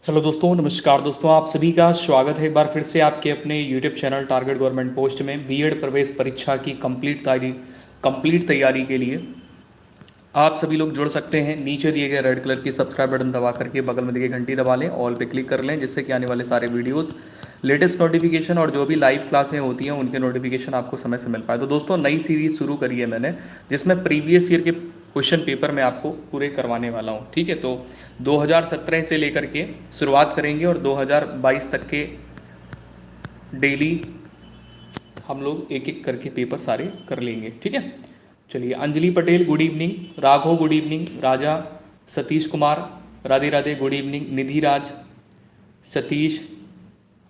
Hello दोस्तों, नमस्कार दोस्तों, आप सभी का स्वागत है एक बार फिर से आपके अपने YouTube channel target government post में बीएड प्रवेश परीक्षा की कंप्लीट तैयारी के लिए आप सभी लोग जुड़ सकते हैं। नीचे दिए गए रेड कलर की सब्सक्राइब बटन दबा करके बगल में दिए घंटी दबा लें, ऑल पे क्लिक कर लें, जिससे कि आने वाले सारे वीडियोस, लेटेस्ट नोटिफिकेशन और जो भी लाइव क्लासें होती हैं उनके नोटिफिकेशन आपको समय से मिल पाए। तो दोस्तों, नई सीरीज़ शुरू करी है मैंने, जिसमें प्रीवियस ईयर के क्वेश्चन पेपर मैं आपको पूरे करवाने वाला हूँ। ठीक है, तो 2017 से लेकर के शुरुआत करेंगे और 2022 तक के डेली हम लोग एक एक करके पेपर सारे कर लेंगे। ठीक है, चलिए। Anjali Patel good evening, Raghav good evening, Raja Satish Kumar Radhe Radhe good evening, Nidhi Raj, Satish,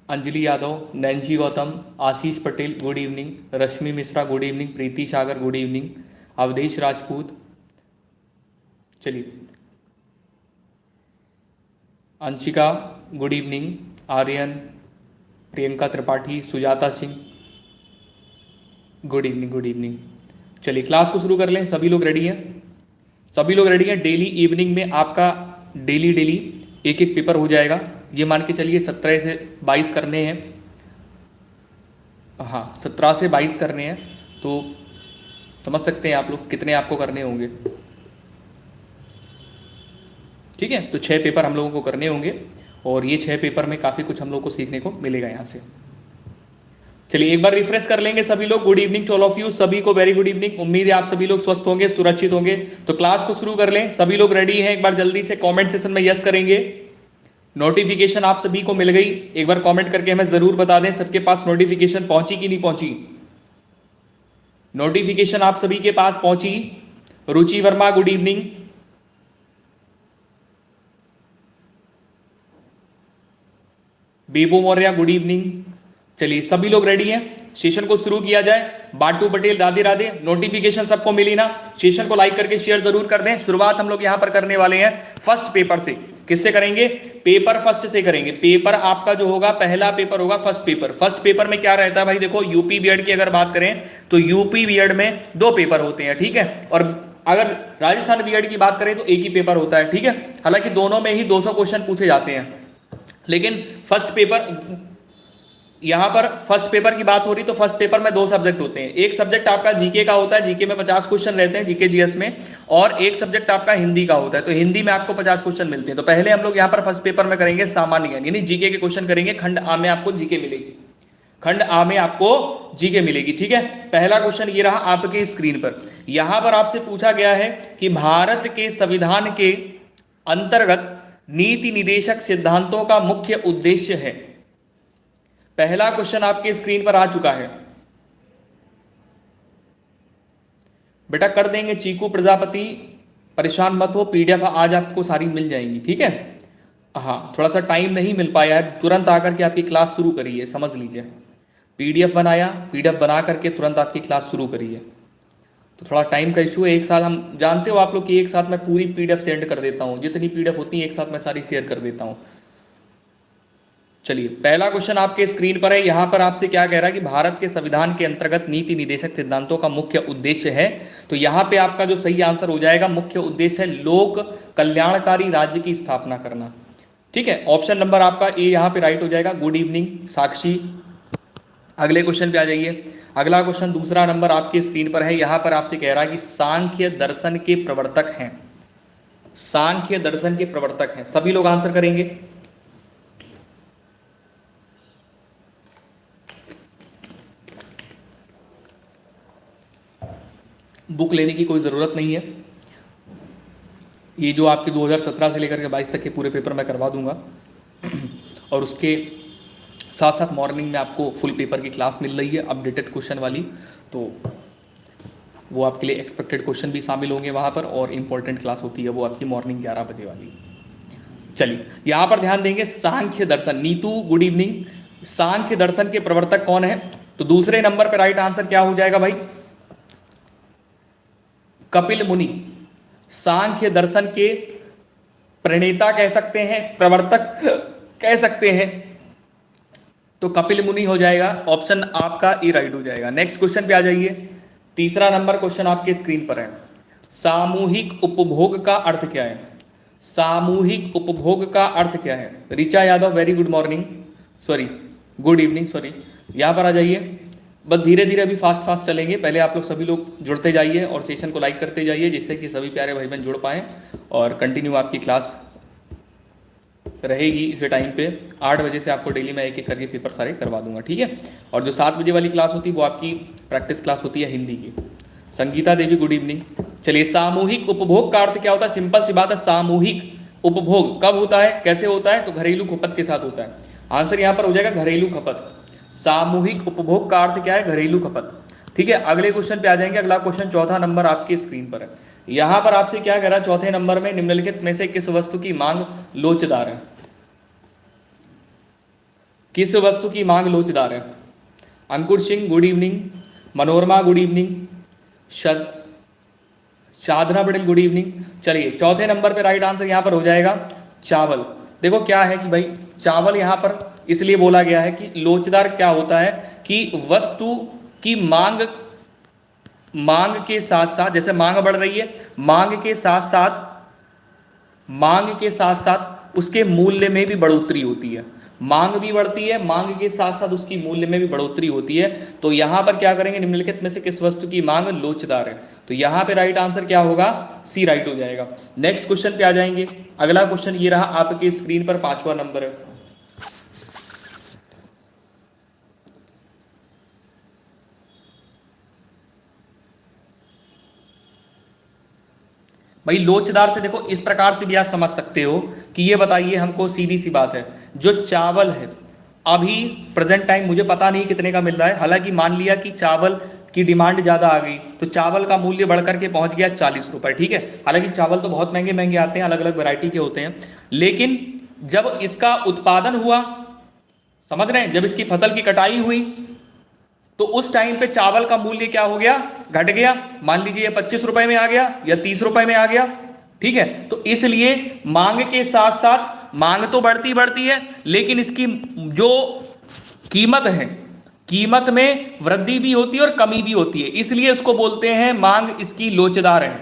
Anjali Yadav, Nancy Gautam, Ashish Patel good evening, Rashmi Mishra good evening, Preeti Sagar good evening, Awadhesh Rajput, चलिए, Anshika good evening, Aryan, Priyanka Tripathi, Sujata Singh good evening, good evening. चलिए, क्लास को शुरू कर लें। सभी लोग रेडी हैं? सभी लोग रेडी हैं? डेली इवनिंग में आपका डेली एक एक पेपर हो जाएगा। ये मान के चलिए 17 से 22 करने हैं। हाँ, 17 से 22 करने हैं, तो समझ सकते हैं आप लोग कितने आपको करने होंगे। ठीक है, तो 6 पेपर हम लोगों को करने होंगे और ये 6 पेपर में काफ़ी कुछ हम लोग को सीखने को मिलेगा यहाँ से। चलिए, एक बार रिफ्रेश कर लेंगे सभी लोग। Good evening to all of you, सभी को वेरी गुड इवनिंग। उम्मीद है आप सभी लोग स्वस्थ होंगे, सुरक्षित होंगे। तो क्लास को शुरू कर लें। सभी लोग रेडी हैं? एक बार जल्दी से कमेंट सेक्शन में यस करेंगे। नोटिफिकेशन आप सभी को मिल गई? एक बार कमेंट करके हमें जरूर बता दें सबके पास नोटिफिकेशन पहुंची कि नहीं पहुंची। नोटिफिकेशन आप सभी के पास पहुंची? Ruchi Verma good evening, Bebu Maurya good evening. चलिए, सभी लोग रेडी हैं? सेशन को शुरू किया जाए। बाटू पटेल राधे राधे, नोटिफिकेशन सबको मिली ना? सेशन को लाइक करके शेयर जरूर कर दें। शुरुआत हम लोग यहां पर करने वाले हैं फर्स्ट पेपर से। किससे करेंगे? पेपर फर्स्ट से करेंगे। पेपर आपका जो होगा, पहला पेपर होगा फर्स्ट पेपर। फर्स्ट पेपर में क्या रहता है भाई? देखो, यूपी बीएड की अगर बात करें तो यूपी बीएड में 2 पेपर होते हैं। ठीक है, और अगर राजस्थान बीएड की बात करें तो एक ही पेपर होता है। ठीक है, हालांकि दोनों में ही 200 क्वेश्चन पूछे जाते हैं, लेकिन फर्स्ट पेपर, यहां पर फर्स्ट पेपर की बात हो रही तो फर्स्ट पेपर में 2 सब्जेक्ट होते हैं। एक सब्जेक्ट आपका जीके का होता है, जीके में 50 क्वेश्चन रहते हैं जीके जीएस में, और एक सब्जेक्ट आपका हिंदी का होता है। तो हिंदी में आपको 50 क्वेश्चन मिलते हैं। तो पहले हम लोग यहां पर फर्स्ट पेपर में करेंगे सामान्य ज्ञान, यानी जीके के क्वेश्चन करेंगे। खंड आ में आपको जीके मिलेगी, खंड आ में आपको जीके मिलेगी। ठीक है, पहला क्वेश्चन ये रहा आपके स्क्रीन पर। यहां पर आपसे पूछा गया है कि भारत के संविधान के अंतर्गत नीति निदेशक सिद्धांतों का मुख्य उद्देश्य है। पहला क्वेश्चन आपके स्क्रीन पर आ चुका है। बेटा कर देंगे चीकू प्रजापति, परेशान मत हो, पीडीएफ आज आपको सारी मिल जाएंगी। ठीक है, हाँ, थोड़ा सा टाइम नहीं मिल पाया है, तुरंत आकर के आपकी क्लास शुरू करी है, समझ लीजिए। पीडीएफ बनाया, पीडीएफ बना करके तुरंत आपकी क्लास शुरू करी है, तो थोड़ा टाइम का इशू है। एक साथ, हम जानते हो आप लोग कि एक साथ मैं पूरी पीडीएफ सेंड कर देता हूँ, जितनी पीडीएफ होती है एक साथ मैं सारी शेयर कर देता हूँ। चलिए, पहला क्वेश्चन आपके स्क्रीन पर है। यहां पर आपसे क्या कह रहा है कि भारत के संविधान के अंतर्गत नीति निदेशक सिद्धांतों का मुख्य उद्देश्य है। तो यहां पे आपका जो सही आंसर हो जाएगा, मुख्य उद्देश्य है लोक कल्याणकारी राज्य की स्थापना करना। ठीक है, ऑप्शन नंबर आपका ए यहां पे राइट हो जाएगा। गुड इवनिंग साक्षी, अगले क्वेश्चन पे आ जाइए। अगला क्वेश्चन दूसरा नंबर आपके स्क्रीन पर है। यहां पर आपसे कह रहा है कि सांख्य दर्शन के प्रवर्तक हैं, सांख्य दर्शन के प्रवर्तक हैं, सभी लोग आंसर करेंगे। बुक लेने की कोई ज़रूरत नहीं है, ये जो आपके 2017 से लेकर के 22 तक के पूरे पेपर मैं करवा दूंगा और उसके साथ साथ मॉर्निंग में आपको फुल पेपर की क्लास मिल रही है अपडेटेड क्वेश्चन वाली, तो वो आपके लिए एक्सपेक्टेड क्वेश्चन भी शामिल होंगे वहाँ पर, और इम्पोर्टेंट क्लास होती है वो आपकी मॉर्निंग 11 बजे वाली। चलिए यहाँ पर ध्यान देंगे, सांख्य दर्शन। Neetu good evening. सांख्य दर्शन के प्रवर्तक कौन है? तो दूसरे नंबर पर राइट आंसर क्या हो जाएगा भाई? कपिल मुनि। सांख्य दर्शन के प्रणेता कह सकते हैं, प्रवर्तक कह सकते हैं, तो कपिल मुनि हो जाएगा। ऑप्शन आपका ए राइट हो जाएगा। नेक्स्ट क्वेश्चन पे आ जाइए। तीसरा नंबर क्वेश्चन आपके स्क्रीन पर है। सामूहिक उपभोग का अर्थ क्या है? सामूहिक उपभोग का अर्थ क्या है? Richa Yadav very good morning, sorry good evening, sorry. यहां पर आ जाइए। बस धीरे धीरे अभी फास्ट फास्ट चलेंगे, पहले आप लोग सभी लोग जुड़ते जाइए और सेशन को लाइक करते जाइए, जिससे कि सभी प्यारे भाई बहन जुड़ पाएँ और कंटिन्यू आपकी क्लास रहेगी। इस टाइम पे 8 बजे से आपको डेली मैं एक एक करके पेपर सारे करवा दूंगा, ठीक है। और जो 7 बजे वाली क्लास होती है वो आपकी प्रैक्टिस क्लास होती है हिंदी की। Sangeeta Devi good evening. चलिए, सामूहिक उपभोग का अर्थ क्या होता है? सिंपल सी बात है, सामूहिक उपभोग कब होता है, कैसे होता है? तो घरेलू खपत के साथ होता है। आंसर यहाँ पर हो जाएगा घरेलू खपत। सामूहिक उपभोग का अर्थ क्या है? घरेलू खपत, ठीक है। अगले क्वेश्चन पे आ जाएंगे। अगला क्वेश्चन चौथा नंबर आपकी स्क्रीन पर है। यहां पर आपसे क्या कह रहा है? चौथे नंबर में निम्नलिखित में से किस वस्तु की मांग लोचदार है? किस वस्तु की मांग लोचदार है? Ankur Singh good evening, Manorama good evening, Sadhana Patel good evening. चलिए, चौथे नंबर पे राइट आंसर यहां पर हो जाएगा चावल। देखो क्या है कि भाई चावल यहां पर इसलिए बोला गया है कि लोचदार क्या होता है कि वस्तु की मांग के साथ साथ, जैसे मांग बढ़ रही है, मांग के साथ साथ उसके मूल्य में भी बढ़ोतरी होती है। मांग भी बढ़ती है, मांग के साथ साथ उसकी मूल्य में भी बढ़ोतरी होती है। तो यहां पर क्या करेंगे? निम्नलिखित में से किस वस्तु की मांग लोचदार है? तो यहां पे राइट आंसर क्या होगा? सी राइट हो जाएगा। नेक्स्ट क्वेश्चन पे आ जाएंगे। अगला क्वेश्चन ये रहा आपके स्क्रीन पर, 5वां नंबर है। भाई लोचदार से देखो इस प्रकार से भी आप समझ सकते हो कि ये बताइए हमको, सीधी सी बात है, जो चावल है अभी प्रेजेंट टाइम मुझे पता नहीं कितने का मिल रहा है, हालांकि मान लिया कि चावल की डिमांड ज़्यादा आ गई तो चावल का मूल्य बढ़कर के पहुंच गया 40 रुपये, ठीक है। हालांकि चावल तो बहुत महंगे महंगे आते हैं, अलग अलग वैरायटी के होते हैं, लेकिन जब इसका उत्पादन हुआ, समझ रहे हैं, जब इसकी फसल की कटाई हुई तो उस टाइम पे चावल का मूल्य क्या हो गया? घट गया। मान लीजिए 25 रुपए में आ गया या 30 रुपए में आ गया, ठीक है। तो इसलिए मांग के साथ साथ, मांग तो बढ़ती बढ़ती है लेकिन इसकी जो कीमत है, कीमत में वृद्धि भी होती है और कमी भी होती है, इसलिए इसको बोलते हैं मांग इसकी लोचदार है,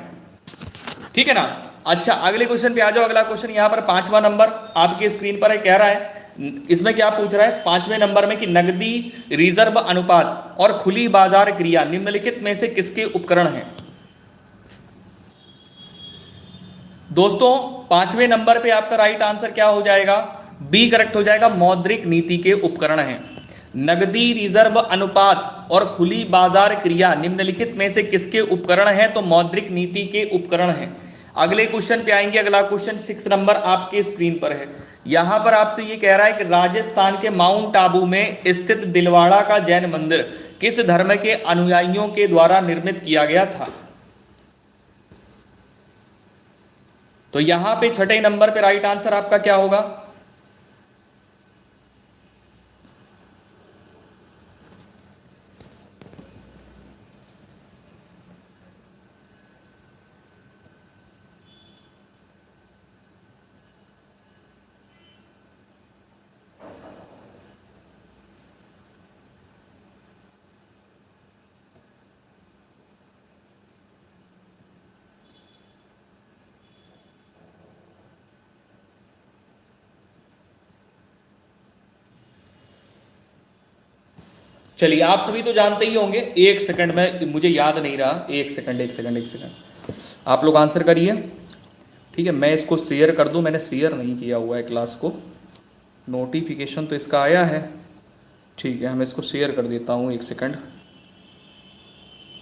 ठीक है ना। अच्छा, अगले क्वेश्चन पे आ जाओ। अगला क्वेश्चन यहां पर 5वां नंबर आपके स्क्रीन पर है। कह रहा है, इसमें क्या पूछ रहा है 5वें नंबर में कि नकदी रिजर्व अनुपात और खुली बाजार क्रिया निम्नलिखित में से किसके उपकरण हैं? दोस्तों 5वें नंबर पे आपका राइट आंसर क्या हो जाएगा? बी करेक्ट हो जाएगा, मौद्रिक नीति के उपकरण हैं। नकदी रिजर्व अनुपात और खुली बाजार क्रिया निम्नलिखित में से किसके उपकरण हैं? तो मौद्रिक नीति के उपकरण हैं। अगले क्वेश्चन पे आएंगे। अगला क्वेश्चन 6 नंबर आपके स्क्रीन पर है। यहां पर आपसे ये कह रहा है कि राजस्थान के माउंट आबू में स्थित दिलवाड़ा का जैन मंदिर किस धर्म के अनुयायियों के द्वारा निर्मित किया गया था? तो यहां पे छठे नंबर पे राइट आंसर आपका क्या होगा? चलिए आप सभी तो जानते ही होंगे, एक सेकंड में, मुझे याद नहीं रहा, एक सेकंड आप लोग आंसर करिए। ठीक है, मैं इसको शेयर कर दूं, मैंने शेयर नहीं किया हुआ है क्लास को, नोटिफिकेशन तो इसका आया है। ठीक है, मैं इसको शेयर कर देता हूँ, एक सेकंड।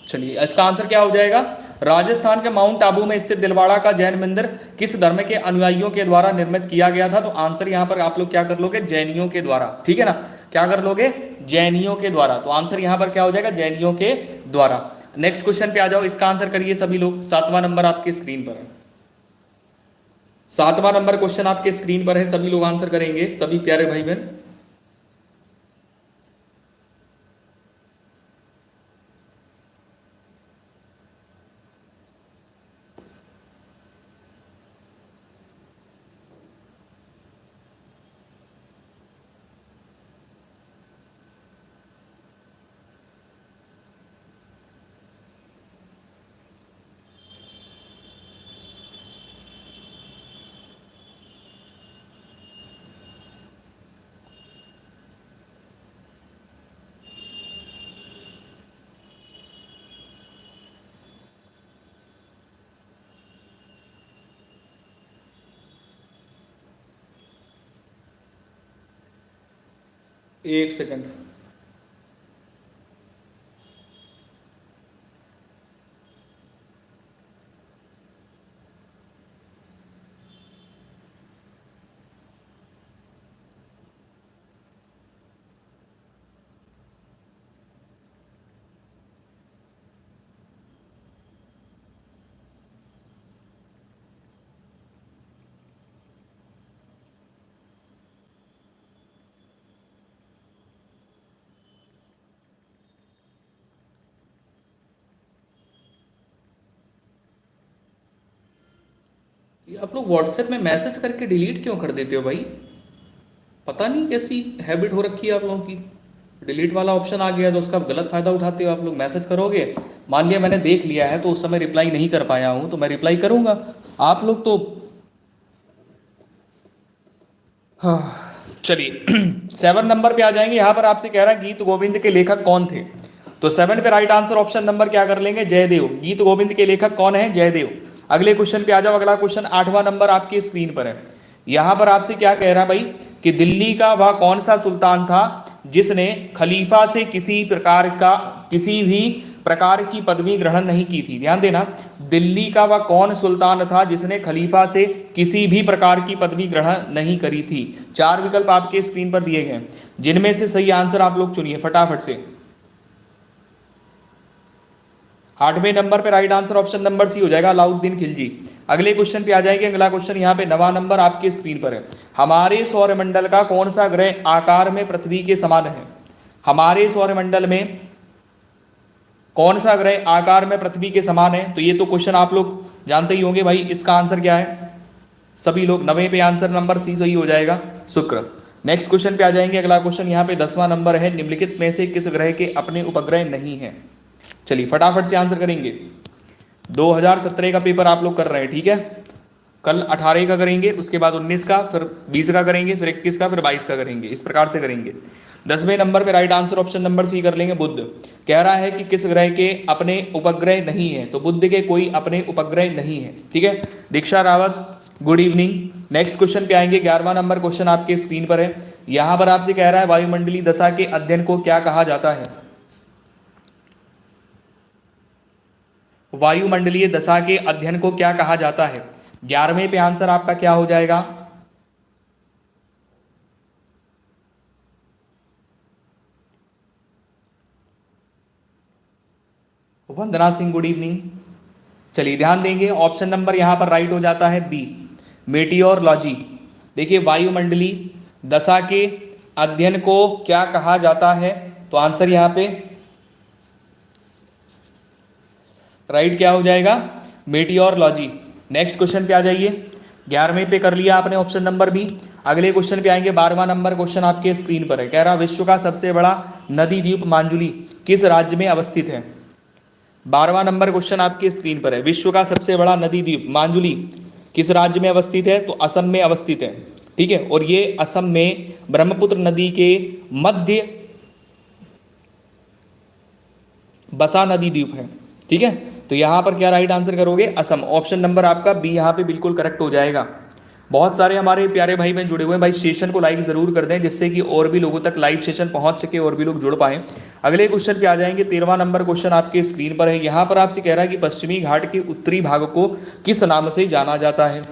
चलिए इसका आंसर क्या हो जाएगा, राजस्थान के माउंट आबू में स्थित दिलवाड़ा का जैन मंदिर किस धर्म के अनुयायियों के द्वारा निर्मित किया गया था? तो आंसर यहां पर आप लोग क्या कर लोगे, जैनियों के द्वारा। ठीक है ना, क्या कर लोगे, जैनियों के द्वारा। तो आंसर यहां पर क्या हो जाएगा, जैनियों के द्वारा। नेक्स्ट क्वेश्चन पे आ जाओ, इसका आंसर करिए सभी लोग। 7वां नंबर आपकी स्क्रीन पर है, 7वां नंबर क्वेश्चन आपके स्क्रीन पर है, सभी लोग आंसर करेंगे, सभी प्यारे भाई बहन। एक सेकंड, ये आप लोग व्हाट्सएप में मैसेज करके डिलीट क्यों कर देते हो भाई? पता नहीं कैसी हैबिट हो रखी है आप लोगों की। डिलीट वाला ऑप्शन आ गया तो उसका गलत फायदा उठाते हो आप लोग। मैसेज करोगे, मान लिया मैंने देख लिया है तो उस समय रिप्लाई नहीं कर पाया हूं तो मैं रिप्लाई करूंगा। आप लोग तो हाँ। चलिए 7 नंबर पे आ जाएंगे। यहां पर आपसे कह रहा है गीत गोविंद के लेखक कौन थे? तो 7 पे राइट आंसर ऑप्शन नंबर क्या कर लेंगे, जयदेव। गीत गोविंद के लेखक कौन है, जयदेव। अगले क्वेश्चन पे आ जाओ। अगला क्वेश्चन 8वां नंबर आपकी स्क्रीन पर है। यहां पर आपसे क्या कह रहा है भाई कि दिल्ली का वह कौन सा सुल्तान था जिसने खलीफा से किसी भी प्रकार की पदवी ग्रहण नहीं की थी? ध्यान देना, दिल्ली का वह कौन सुल्तान था जिसने खलीफा से किसी भी प्रकार की पदवी ग्रहण नहीं करी थी? 4 विकल्प आपके स्क्रीन पर दिए गए, जिनमें से सही आंसर आप लोग चुनिए फटाफट से। 8वें नंबर पे right answer option number C हो जाएगा, अलाउद्दीन खिलजी। अगले क्वेश्चन पे आ जाएंगे। अगला क्वेश्चन यहाँ पे 9वां नंबर आपके स्क्रीन पर है। हमारे सौरमंडल का कौन सा ग्रह आकार में पृथ्वी के समान है? हमारे सौरमंडल में कौन सा ग्रह आकार में पृथ्वी के समान है? तो ये तो क्वेश्चन आप लोग जानते ही होंगे भाई। इसका आंसर क्या है सभी लोग? 9वें पे आंसर नंबर सी सही हो जाएगा, शुक्र। नेक्स्ट क्वेश्चन पे आ जाएंगे। अगला क्वेश्चन यहाँ पे 10वां नंबर है, निम्नलिखित में से किस ग्रह के अपने उपग्रह नहीं है? चलिए फटाफट से आंसर करेंगे। 2017 का पेपर आप लोग कर रहे हैं, ठीक है। कल 18 का करेंगे, उसके बाद 19 का, फिर 20 का करेंगे, फिर 21 का, फिर 22 का करेंगे, इस प्रकार से करेंगे। 10वें नंबर पे right answer option number C कर लेंगे, बुध। कह रहा है कि किस ग्रह के अपने उपग्रह नहीं है? तो बुध के कोई अपने उपग्रह नहीं है, ठीक है। Diksha Rawat good evening. Next question पे आएंगे। 11वां नंबर क्वेश्चन आपके स्क्रीन पर है। यहां पर आपसे कह रहा है वायुमंडलीय दशा के अध्ययन को क्या कहा जाता है? वायुमंडलीय दशा के अध्ययन को क्या कहा जाता है? 11वें पे आंसर आपका क्या हो जाएगा? वंदना सिंह गुड इवनिंग। चलिए ध्यान देंगे, ऑप्शन नंबर यहां पर राइट हो जाता है बी, मेटियोरलॉजी। देखिए वायुमंडलीय दशा के अध्ययन को क्या कहा जाता है? तो आंसर यहां पे राइट क्या हो जाएगा, मेटियोरलॉजी। नेक्स्ट क्वेश्चन पे आ जाइए। 11वें पे कर लिया आपने ऑप्शन नंबर बी। अगले क्वेश्चन पे आएंगे। 12वां नंबर क्वेश्चन आपके स्क्रीन पर है। कह रहा विश्व का सबसे बड़ा नदी द्वीप मांजुली किस राज्य में अवस्थित है? 12वां नंबर क्वेश्चन आपके स्क्रीन पर है। विश्व का सबसे बड़ा नदी द्वीप मांजुली किस राज्य में अवस्थित है? तो असम में अवस्थित है, ठीक है। और ये असम में ब्रह्मपुत्र नदी के मध्य बसा नदी द्वीप है। ठीक है, तो यहाँ पर क्या राइट आंसर करोगे? असम। ऑप्शन नंबर आपका बी यहाँ पे बिल्कुल करेक्ट हो जाएगा। बहुत सारे हमारे प्यारे भाई बहन जुड़े हुए हैं भाई, सेशन को लाइक जरूर कर दें जिससे कि और भी लोगों तक लाइव सेशन पहुंच सके और भी लोग जुड़ पाए। अगले क्वेश्चन पे आ जाएंगे। 13वां नंबर क्वेश्चन आपके स्क्रीन पर है। यहाँ पर आपसे कह रहा है कि पश्चिमी घाट के उत्तरी भाग को किस नाम से जाना जाता है?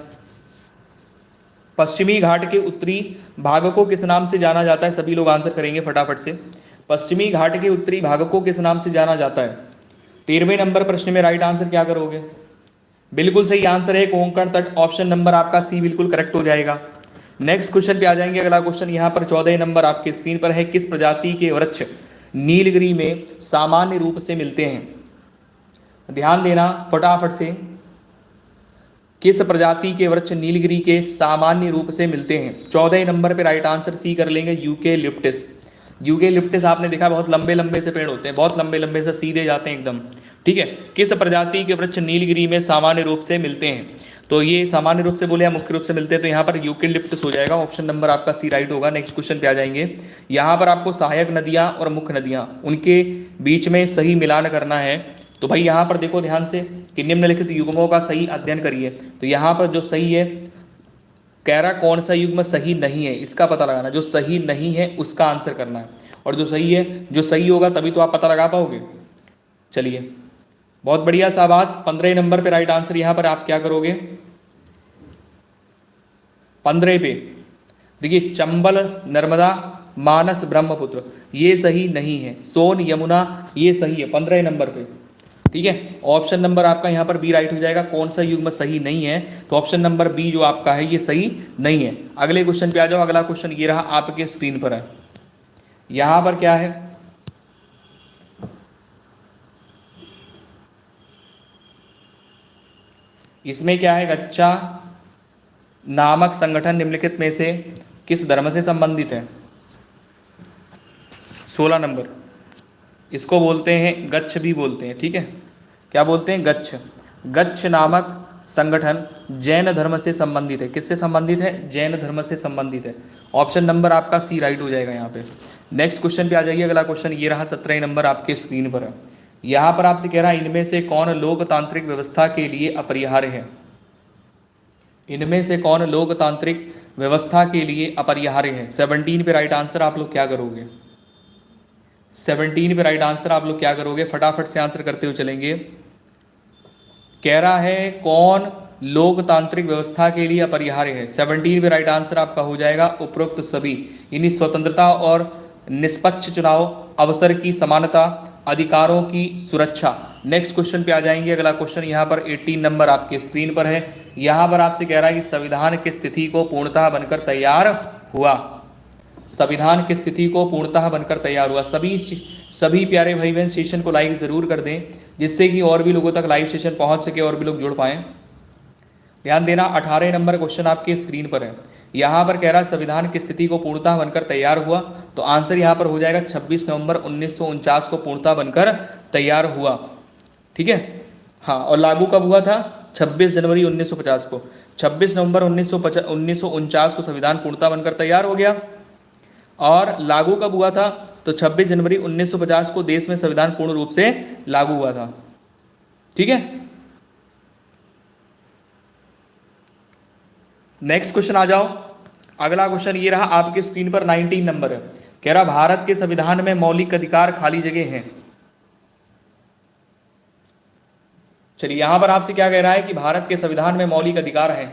पश्चिमी घाट के उत्तरी भाग को किस नाम से जाना जाता है? सभी लोग आंसर करेंगे फटाफट से। पश्चिमी घाट के उत्तरी भाग को किस नाम से जाना जाता है? 13वें नंबर प्रश्न में राइट आंसर क्या करोगे? बिल्कुल सही आंसर है कोंकण तट। ऑप्शन नंबर आपका सी बिल्कुल करेक्ट हो जाएगा। नेक्स्ट क्वेश्चन पे आ जाएंगे। अगला क्वेश्चन यहाँ पर 14 नंबर आपके स्क्रीन पर है। किस प्रजाति के वृक्ष नीलगिरी में सामान्य रूप से मिलते हैं? ध्यान देना फटाफट से। किस प्रजाति के वृक्ष नीलगिरी के सामान्य रूप से मिलते हैं? 14 नंबर पे राइट आंसर सी कर लेंगे, यूकेलिप्टस। यूकेलिप्टस आपने देखा बहुत लंबे लंबे से पेड़ होते हैं, बहुत लंबे लंबे से सीधे जाते हैं एकदम। ठीक है, किस प्रजाति के वृक्ष नीलगिरी में सामान्य रूप से मिलते हैं? तो ये सामान्य रूप से बोले या मुख्य रूप से मिलते हैं, तो यहाँ पर यूकेलिप्टस हो जाएगा। ऑप्शन नंबर आपका सी राइट होगा। नेक्स्ट क्वेश्चन पे आ जाएंगे। यहाँ पर आपको सहायक नदियाँ और मुख्य नदियाँ उनके बीच में सही मिलान करना है। तो भाई यहाँ पर देखो ध्यान से कि निम्नलिखित युग्मों का सही अध्ययन करिए। तो यहाँ पर जो सही है, कह रहा कौन सा युग्म सही नहीं है इसका पता लगाना। जो सही नहीं है उसका आंसर करना है, और जो सही है, जो सही होगा तभी तो आप पता लगा पाओगे। चलिए बहुत बढ़िया शाबाश। 15 नंबर पे राइट आंसर यहाँ पर आप क्या करोगे? 15 पे देखिए, चंबल, नर्मदा, मानस, ब्रह्मपुत्र ये सही नहीं है। सोन, यमुना ये सही है 15 नंबर पे। ठीक है, ऑप्शन नंबर आपका यहाँ पर बी राइट हो जाएगा। कौन सा युग्म सही नहीं है? तो ऑप्शन नंबर बी जो आपका है ये सही नहीं है। अगले क्वेश्चन पे आ जाओ। अगला क्वेश्चन ये रहा आपके स्क्रीन पर है। यहाँ पर क्या है? इसमें क्या है? गच्छा नामक संगठन निम्नलिखित में से किस धर्म से संबंधित है? 16 नंबर। इसको बोलते हैं गच्छ भी बोलते हैं। ठीक है, क्या बोलते हैं? गच्छ। गच्छ नामक संगठन जैन धर्म से संबंधित है। किससे संबंधित है? जैन धर्म से संबंधित है। ऑप्शन नंबर आपका सी राइट हो जाएगा यहाँ पे। नेक्स्ट क्वेश्चन पे आ जाइए। अगला क्वेश्चन ये रहा 17 नंबर आपके स्क्रीन पर है। यहाँ पर आपसे कह रहा है इनमें से कौन लोकतांत्रिक व्यवस्था के लिए अपरिहार्य है? इनमें से कौन लोकतांत्रिक व्यवस्था के लिए अपरिहार्य है? 17 पे राइट आंसर आप लोग क्या करोगे? 17 पे राइट आंसर आप लोग क्या करोगे? फटाफट से आंसर करते हुए चलेंगे। कह रहा है कौन लोकतांत्रिक व्यवस्था के लिए अपरिहार्य है? 17 पे राइट आंसर आपका हो जाएगा उपरोक्त सभी, यानी स्वतंत्रता और निष्पक्ष चुनाव, अवसर की समानता, अधिकारों की सुरक्षा। नेक्स्ट क्वेश्चन पे आ जाएंगे। अगला क्वेश्चन यहाँ पर 18 नंबर आपके स्क्रीन पर है। यहाँ पर आपसे कह रहा है कि संविधान की स्थिति को पूर्णतः बनकर तैयार हुआ। संविधान की स्थिति को पूर्णतः बनकर तैयार हुआ। सभी प्यारे भाई बहन सेशन को लाइक जरूर कर दें जिससे कि और भी लोगों तक लाइव सेशन पहुंच सके और भी लोग जुड़ पाएं। ध्यान देना 18 नंबर क्वेश्चन आपके स्क्रीन पर है। यहाँ पर कह रहा है संविधान की स्थिति को पूर्णतः बनकर तैयार हुआ, तो आंसर यहाँ पर हो जाएगा 26 नवंबर 1949 को पूर्णतः बनकर तैयार हुआ। ठीक है, हाँ, और लागू कब हुआ था? 26 जनवरी 1950 को। 26 नवंबर 1949 को संविधान पूर्णतः बनकर तैयार हो गया। और लागू कब हुआ था? तो 26 जनवरी 1950 को देश में संविधान पूर्ण रूप से लागू हुआ था। ठीक है, नेक्स्ट क्वेश्चन आ जाओ। अगला क्वेश्चन ये रहा आपके स्क्रीन पर 19 नंबर है। कह रहा भारत के संविधान में मौलिक अधिकार खाली जगह हैं। चलिए यहां पर आपसे क्या कह रहा है कि भारत के संविधान में मौलिक अधिकार है?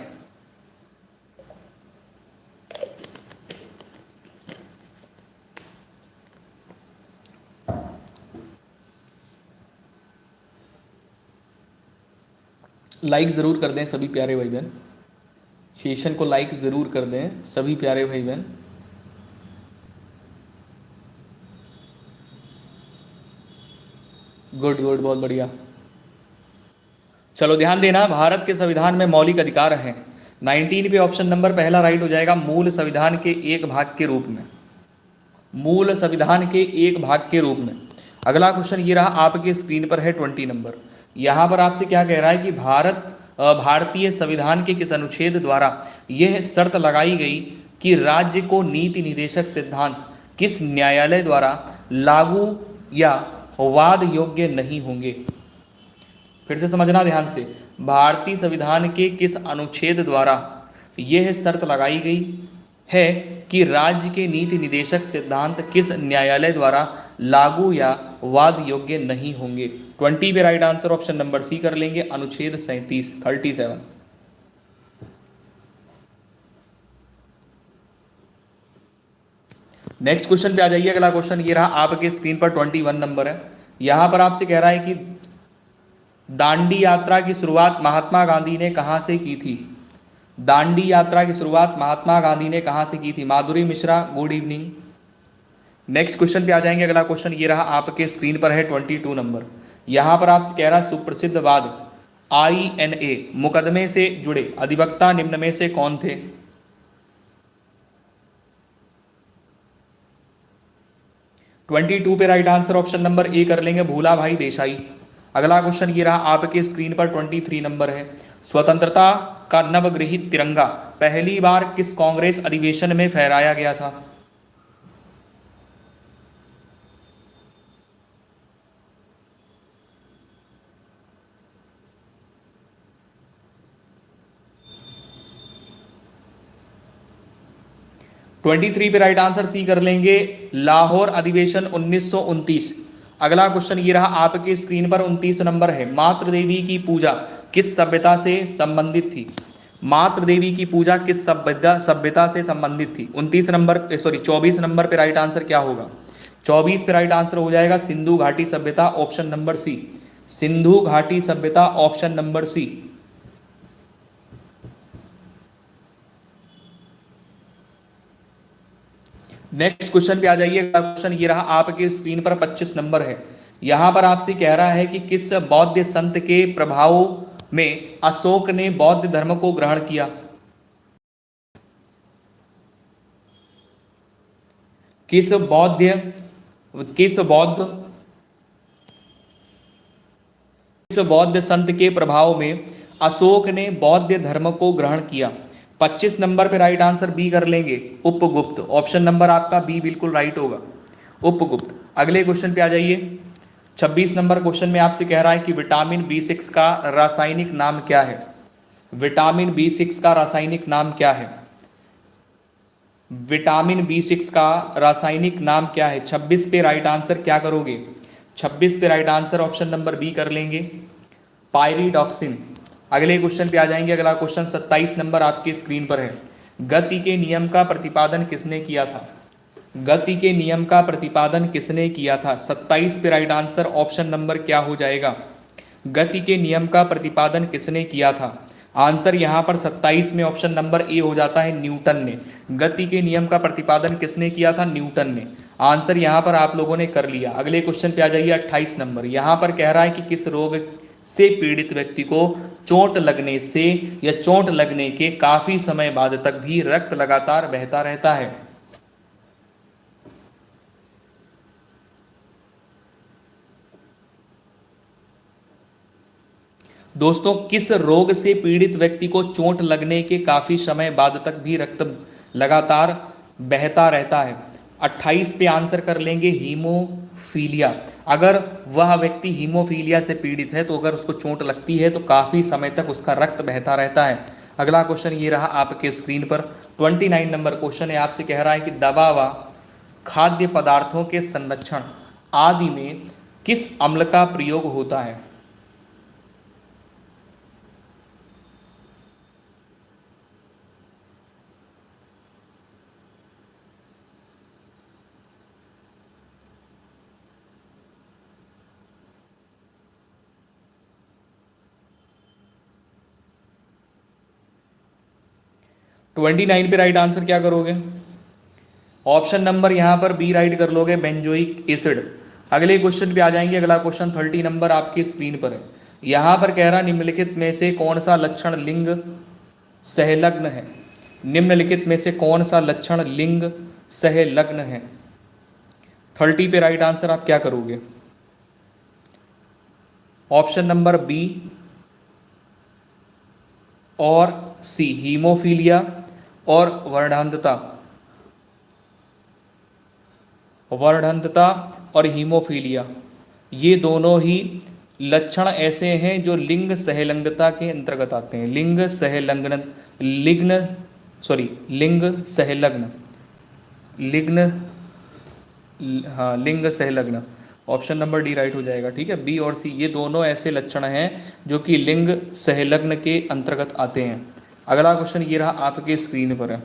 लाइक जरूर कर दें सभी प्यारे भाई बहन, सेशन को लाइक जरूर कर दें सभी प्यारे भाई बहन। गुड गुड, बहुत बढ़िया। चलो ध्यान देना, भारत के संविधान में मौलिक अधिकार हैं। 19 पे ऑप्शन नंबर पहला राइट हो जाएगा, मूल संविधान के एक भाग के रूप में। मूल संविधान के एक भाग के रूप में। अगला क्वेश्चन ये रहा आपके स्क्रीन पर है 20 नंबर। यहाँ पर आपसे क्या कह रहा है कि भारतीय संविधान के किस अनुच्छेद द्वारा यह शर्त लगाई गई कि राज्य को नीति निदेशक सिद्धांत किस न्यायालय द्वारा लागू या वाद योग्य नहीं होंगे। फिर से समझना ध्यान से, भारतीय संविधान के किस अनुच्छेद द्वारा यह शर्त लगाई गई है कि राज्य के नीति निदेशक सिद्धांत किस न्यायालय द्वारा लागू या वाद योग्य नहीं होंगे? 20 पे right answer option number C कर लेंगे, अनुच्छेद 37। नेक्स्ट क्वेश्चन पे आ जाइए। अगला क्वेश्चन ये रहा आपके स्क्रीन पर, 21 नंबर है। यहां पर आपसे कह रहा है कि दांडी यात्रा की शुरुआत महात्मा गांधी ने कहां से की थी? दांडी यात्रा की शुरुआत महात्मा गांधी ने कहां से की थी? Madhuri Mishra, good evening. Next question पे आ जाएंगे। अगला क्वेश्चन ये रहा आपके स्क्रीन पर है, 22 नंबर। यहां पर आपसे कह रहा है सुप्रसिद्ध वाद INA मुकदमे से जुड़े अधिवक्ता निम्न में से कौन थे? ट्वेंटी टू पे right answer option number A कर लेंगे, भूला भाई देसाई। अगला क्वेश्चन ये रहा आपके स्क्रीन पर, 23 नंबर है। स्वतंत्रता का नवगृहित तिरंगा पहली बार किस कांग्रेस अधिवेशन में फहराया गया था? ट्वेंटी थ्री पे राइट आंसर सी कर लेंगे, लाहौर अधिवेशन 1929। अगला क्वेश्चन ये रहा आपके स्क्रीन पर, 29 नंबर है। मातृ देवी की पूजा किस सभ्यता से संबंधित थी? मातृ देवी की पूजा किस सभ्यता से संबंधित थी? 24 नंबर पे राइट आंसर क्या होगा? 24 पे राइट आंसर हो जाएगा सिंधु घाटी सभ्यता, ऑप्शन नंबर सी। सिंधु घाटी सभ्यता, option number C. Next question पे आ जाइए। क्वेश्चन ये रहा आपके स्क्रीन पर, 25 नंबर है। यहां पर आपसे कह रहा है कि किस बौद्ध संत के प्रभाव में अशोक ने बौद्ध धर्म को ग्रहण किया? किस बौद्ध संत के प्रभाव में अशोक ने बौद्ध धर्म को ग्रहण किया? 25 नंबर पे राइट आंसर बी कर लेंगे, उपगुप्त। ऑप्शन नंबर आपका बी बिल्कुल राइट होगा, उपगुप्त। अगले क्वेश्चन पे आ जाइए। 26 नंबर क्वेश्चन में आपसे कह रहा है कि विटामिन B6 का रासायनिक नाम क्या है? विटामिन B6 का रासायनिक नाम क्या है? विटामिन B6 का रासायनिक नाम क्या है? 26 पे राइट आंसर क्या करोगे? 26 पे right answer option number B कर लेंगे, पायरिडॉक्सिन। अगले क्वेश्चन पे आ जाएंगे। अगला क्वेश्चन 27 नंबर आपकी स्क्रीन पर है। गति के नियम का प्रतिपादन किसने किया था? गति के नियम का प्रतिपादन किसने किया था? 27 पे राइट आंसर ऑप्शन नंबर क्या हो जाएगा? गति के नियम का प्रतिपादन किसने किया था? आंसर यहां पर 27 में ऑप्शन नंबर ए हो जाता है, न्यूटन ने। गति के नियम का प्रतिपादन किसने किया था? न्यूटन ने। आंसर यहां पर आप लोगों ने कर लिया। अगले क्वेश्चन पे आ जाइए, 28 नंबर। यहां पर कह रहा है कि किस रोग से पीड़ित व्यक्ति को चोट लगने से या चोट लगने के काफी समय बाद तक भी रक्त लगातार बहता रहता है? दोस्तों, किस रोग से पीड़ित व्यक्ति को चोट लगने के काफी समय बाद तक भी रक्त लगातार बहता रहता है? 28 पे आंसर कर लेंगे, हीमोफीलिया। अगर वह व्यक्ति हीमोफीलिया से पीड़ित है तो अगर उसको चोट लगती है तो काफी समय तक उसका रक्त बहता रहता है। अगला क्वेश्चन ये रहा आपके स्क्रीन पर, 29 नंबर क्वेश्चन है। आपसे कह रहा है कि दवा व खाद्य पदार्थों के संरक्षण आदि में किस अम्ल का प्रयोग होता है? ट्वेंटी नाइन पे राइट आंसर क्या करोगे? ऑप्शन नंबर यहां पर बी राइट कर लोगे, बेंजोइक एसिड। अगले क्वेश्चन पे आ जाएंगे। अगला क्वेश्चन 30 नंबर आपकी स्क्रीन पर है। यहां पर कह रहा निम्नलिखित में से कौन सा लक्षण लिंग सहलग्न है? निम्नलिखित में से कौन सा लक्षण लिंग सहलग्न है? 30 पे राइट आंसर आप क्या करोगे? ऑप्शन नंबर बी और सी, हीमोफीलिया और वर्णांधता। वर्णांधता और हीमोफीलिया। ये दोनों ही लक्षण ऐसे हैं जो लिंग सहलंगता के अंतर्गत आते हैं। लिंग सहलंगन, लिग्न, सॉरी, लिंग सहलग्न, लिग्न, हाँ लिंग सहलग्न, ऑप्शन नंबर डी राइट हो जाएगा। ठीक है, बी और सी ये दोनों ऐसे लक्षण हैं जो कि लिंग सहलग्न के अंतर्गत आते हैं। अगला क्वेश्चन ये रहा आपके स्क्रीन पर है।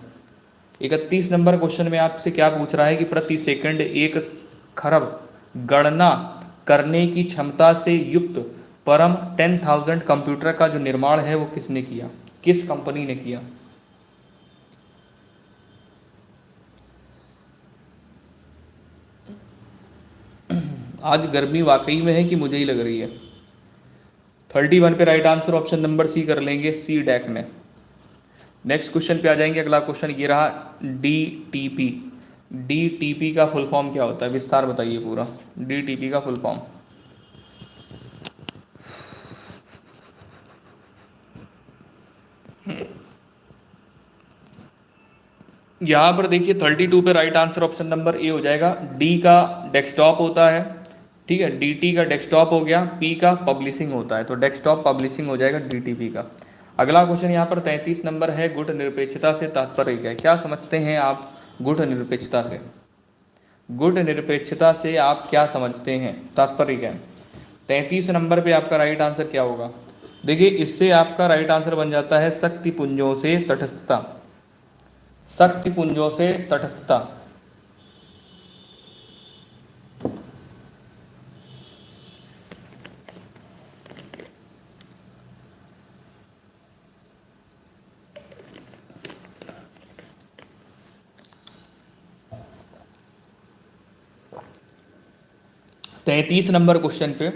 31 नंबर क्वेश्चन में आपसे क्या पूछ रहा है कि प्रति सेकंड 1 खरब गणना करने की क्षमता से युक्त परम 10,000 कंप्यूटर का जो निर्माण है वो किसने किया, किस कंपनी ने किया। आज गर्मी वाकई में है कि मुझे ही लग रही है। 31 पे right answer option number C कर लेंगे, सी डैक ने। नेक्स्ट क्वेश्चन पे आ जाएंगे। अगला क्वेश्चन ये रहा डीटीपी। डीटीपी का फुल फॉर्म क्या होता है, विस्तार बताइए पूरा। डीटीपी का फुल फॉर्म, यहाँ पर देखिए 32 पे right answer option number A हो जाएगा। डी का डेस्कटॉप होता है, ठीक है, डी का डेस्कटॉप हो गया, पी का पब्लिशिंग होता है, तो डेस्कटॉप पब्लिशिंग हो जाएगा डीटीपी का। अगला क्वेश्चन यहाँ पर 33 नंबर है, गुट निरपेक्षता से तात्पर्य क्या है, क्या समझते हैं आप गुट निरपेक्षता से। गुट निरपेक्षता से आप क्या समझते हैं, तात्पर्य क्या है। 33 नंबर पे आपका राइट आंसर क्या होगा। देखिए इससे आपका राइट आंसर बन जाता है शक्ति पुंजों से तटस्थता, शक्ति पुंजों से तटस्थता। तैंतीस नंबर क्वेश्चन पे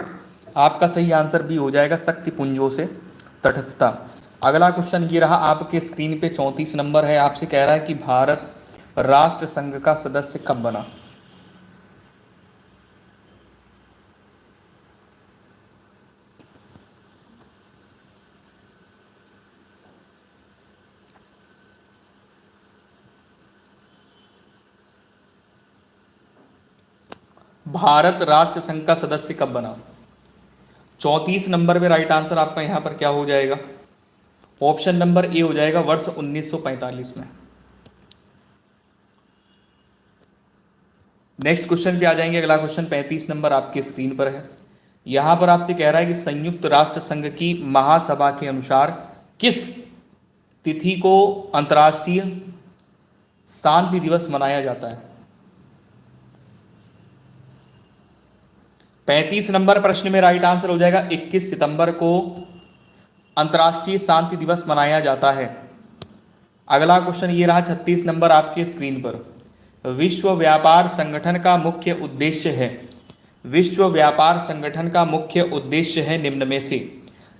आपका सही आंसर भी हो जाएगा शक्ति पुंजों से तटस्थता। अगला क्वेश्चन ये रहा आपके स्क्रीन पे 34 नंबर है। आपसे कह रहा है कि भारत राष्ट्र संघ का सदस्य कब बना। भारत राष्ट्र संघ का सदस्य कब बना। 34 नंबर पे राइट आंसर आपका यहां पर क्या हो जाएगा, ऑप्शन नंबर ए हो जाएगा, वर्ष 1945 में। नेक्स्ट क्वेश्चन पे आ जाएंगे। अगला क्वेश्चन 35 नंबर आपके स्क्रीन पर है। यहां पर आपसे कह रहा है कि संयुक्त राष्ट्र संघ की महासभा के अनुसार किस तिथि को अंतर्राष्ट्रीय शांति दिवस मनाया जाता है। 35 नंबर प्रश्न में राइट आंसर हो जाएगा 21 सितंबर को अंतर्राष्ट्रीय शांति दिवस मनाया जाता है। अगला क्वेश्चन ये रहा 36 नंबर आपके स्क्रीन पर। विश्व व्यापार संगठन का मुख्य उद्देश्य है, विश्व व्यापार संगठन का मुख्य उद्देश्य है निम्न में से,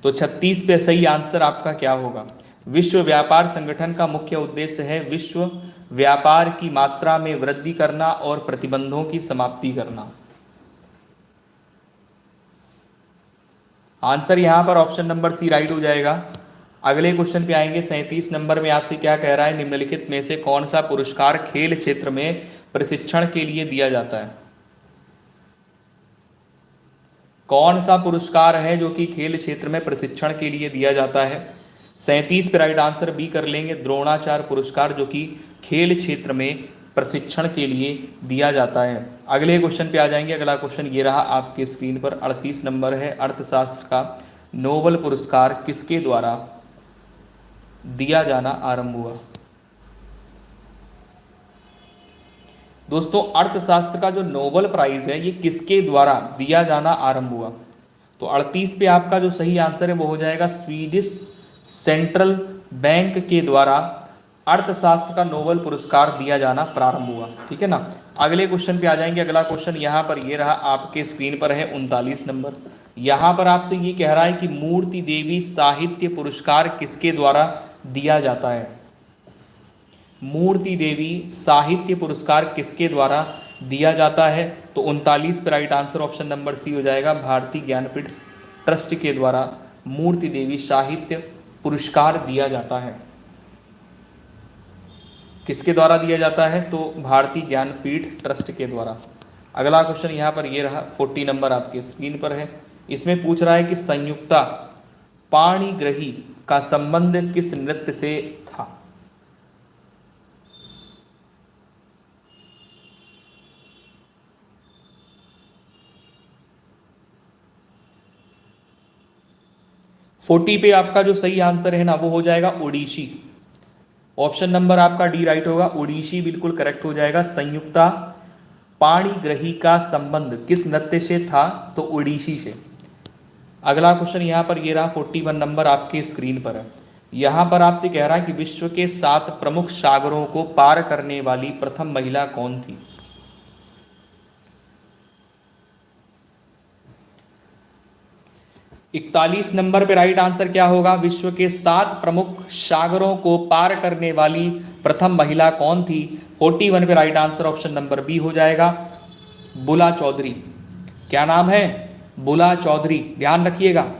तो 36 पे सही आंसर आपका क्या होगा। विश्व व्यापार संगठन का मुख्य उद्देश्य है विश्व व्यापार की मात्रा में वृद्धि करना और प्रतिबंधों की समाप्ति करना। आंसर यहां पर ऑप्शन नंबर सी राइट हो जाएगा। अगले क्वेश्चन पे आएंगे 37 नंबर में। आपसे क्या कह रहा है, निम्नलिखित में से कौन सा पुरस्कार खेल क्षेत्र में प्रशिक्षण के लिए दिया जाता है। कौन सा पुरस्कार है जो कि खेल क्षेत्र में प्रशिक्षण के लिए दिया जाता है। 37 पे राइट आंसर बी कर लेंगे, द्रोणाचार्य पुरस्कार, जो कि खेल क्षेत्र में प्रशिक्षण के लिए दिया जाता है। अगले क्वेश्चन पे आ जाएंगे। अगला क्वेश्चन ये रहा आपके स्क्रीन पर, 38 नंबर है। अर्थशास्त्र का नोबेल पुरस्कार किसके द्वारा दिया जाना आरंभ हुआ। दोस्तों अर्थशास्त्र का जो नोबेल प्राइज है ये किसके द्वारा दिया जाना आरंभ हुआ। तो 38 पे आपका जो सही आंसर है वो हो जाएगा स्वीडिश सेंट्रल बैंक के द्वारा अर्थशास्त्र का नोबेल पुरस्कार दिया जाना प्रारंभ हुआ। ठीक है ना। अगले क्वेश्चन पे आ जाएंगे। अगला क्वेश्चन यहाँ पर ये रहा आपके स्क्रीन पर है 39 नंबर। यहाँ पर आपसे ये कह रहा है कि मूर्ति देवी साहित्य पुरस्कार किसके द्वारा दिया जाता है। मूर्ति देवी साहित्य पुरस्कार किसके द्वारा दिया जाता है, तो 39 पर right answer option number C हो जाएगा, भारतीय ज्ञानपीठ ट्रस्ट के द्वारा मूर्ति देवी साहित्य पुरस्कार दिया जाता है। किसके द्वारा दिया जाता है, तो भारतीय ज्ञानपीठ ट्रस्ट के द्वारा। अगला क्वेश्चन यहाँ पर ये रहा, 40 नंबर आपके स्क्रीन पर है। इसमें पूछ रहा है कि संयुक्ता पाणिग्रही का संबंध किस नृत्य से था। फोर्टी पे आपका जो सही आंसर है ना वो हो जाएगा ओडिशी। ऑप्शन नंबर आपका डी राइट होगा, ओडिशी बिल्कुल करेक्ट हो जाएगा। संयुक्ता पाणिग्रही का संबंध किस नृत्य से था, तो ओडिशी से। अगला क्वेश्चन यहाँ पर ये रहा, 41 नंबर आपके स्क्रीन पर है। यहाँ पर आपसे कह रहा है कि विश्व के 7 प्रमुख सागरों को पार करने वाली प्रथम महिला कौन थी। इकतालीस नंबर पे राइट आंसर क्या होगा, विश्व के 7 प्रमुख सागरों को पार करने वाली प्रथम महिला कौन थी। 41 पे right answer option number B हो जाएगा, बुला चौधरी। क्या नाम है, बुला चौधरी, ध्यान रखिएगा।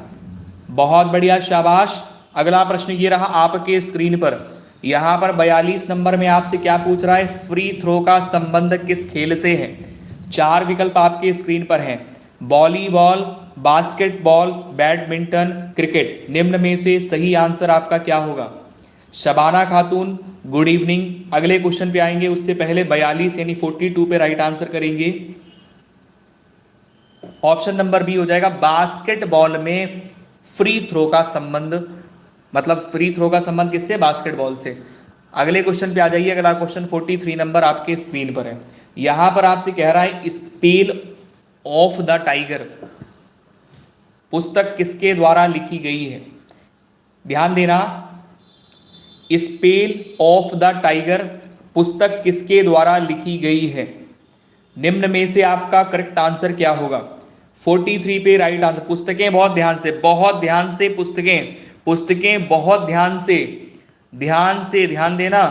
बहुत बढ़िया, शाबाश। अगला प्रश्न ये रहा आपके स्क्रीन पर। यहां पर 42 नंबर में आपसे क्या पूछ रहा है, फ्री थ्रो का संबंध किस खेल से है। 4 विकल्प आपके स्क्रीन पर हैं, वॉलीबॉल, बास्केटबॉल, बैडमिंटन, क्रिकेट। निम्न में से सही आंसर आपका क्या होगा। शबाना खातून, गुड इवनिंग। अगले क्वेश्चन पे आएंगे, उससे पहले 42 यानी 42 पे राइट आंसर करेंगे। ऑप्शन नंबर बी हो जाएगा, बास्केटबॉल में फ्री थ्रो का संबंध, मतलब फ्री थ्रो का संबंध किससे, बास्केटबॉल से। अगले क्वेश्चन पे आ जाइए। अगला क्वेश्चन 43 नंबर आपके स्क्रीन पर है। यहां पर आपसे कह रहा है, स्पेल ऑफ द टाइगर पुस्तक किसके द्वारा लिखी गई है। ध्यान देना, स्पेल ऑफ द टाइगर पुस्तक किसके द्वारा लिखी गई है। निम्न में से आपका करेक्ट आंसर क्या होगा। 43 पे राइट आंसर, पुस्तकें बहुत ध्यान से, बहुत ध्यान से, पुस्तकें बहुत ध्यान से, ध्यान देना,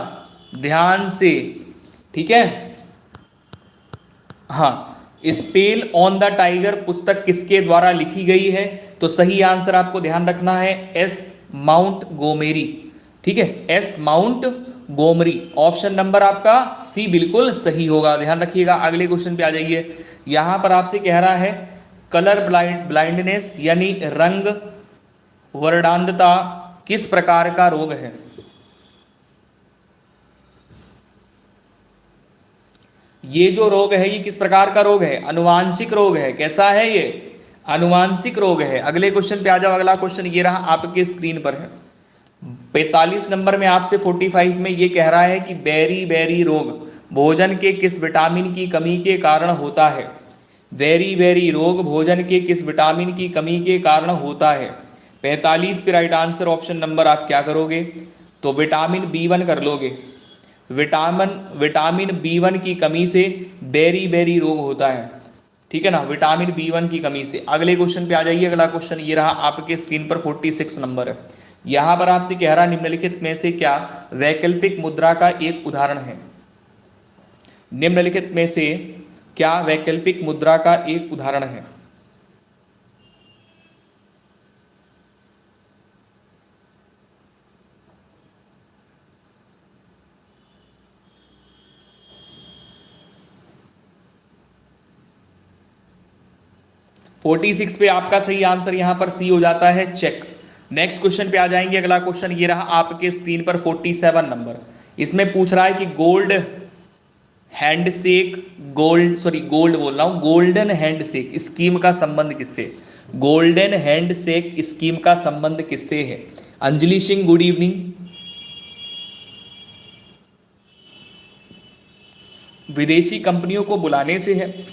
ध्यान से, ठीक है। हाँ, स्पेल ऑन द टाइगर पुस्तक किसके द्वारा लिखी गई है, तो सही आंसर आपको ध्यान रखना है, एस माउंट गोमेरी। ठीक है, एस माउंट गोमरी। ऑप्शन नंबर आपका सी बिल्कुल सही होगा, ध्यान रखिएगा। अगले क्वेश्चन पे आ जाइए। यहां पर आपसे कह रहा है, कलर ब्लाइंडनेस यानी रंग वर्णांधता किस प्रकार का रोग है। ये जो रोग है ये किस प्रकार का रोग है, अनुवांशिक रोग है। कैसा है ये, अनुवांशिक रोग है। अगले क्वेश्चन पे आ जाओ। अगला क्वेश्चन ये रहा आपके स्क्रीन पर है। 45 नंबर में आपसे 45 में ये कह रहा है कि बेरी बेरी रोग भोजन के किस विटामिन की कमी के कारण होता है। वेरी वेरी रोग भोजन के किस विटामिन की कमी के कारण होता है। 45 पे राइट आंसर ऑप्शन नंबर आप क्या करोगे, तो विटामिन B1 कर लोगे। विटामिन B1 की कमी से बेरी बेरी रोग होता है, ठीक है ना, विटामिन B1 की कमी से। अगले क्वेश्चन पे आ जाइए। अगला क्वेश्चन ये रहा आपके स्क्रीन पर, 46 नंबर है। यहां पर आपसे कह रहा, निम्नलिखित में से क्या वैकल्पिक मुद्रा का एक उदाहरण है। निम्नलिखित में से क्या वैकल्पिक मुद्रा का एक उदाहरण है। फोर्टी सिक्स पे आपका सही आंसर यहां पर सी हो जाता है, चेक। नेक्स्ट क्वेश्चन पे आ जाएंगे। अगला क्वेश्चन ये रहा आपके स्क्रीन पर, 47 नंबर। इसमें पूछ रहा है कि गोल्डन हैंडशेक स्कीम का संबंध किससे। गोल्डन हैंडशेक स्कीम का संबंध किससे है। Anjali Singh, good evening. विदेशी कंपनियों को बुलाने से है,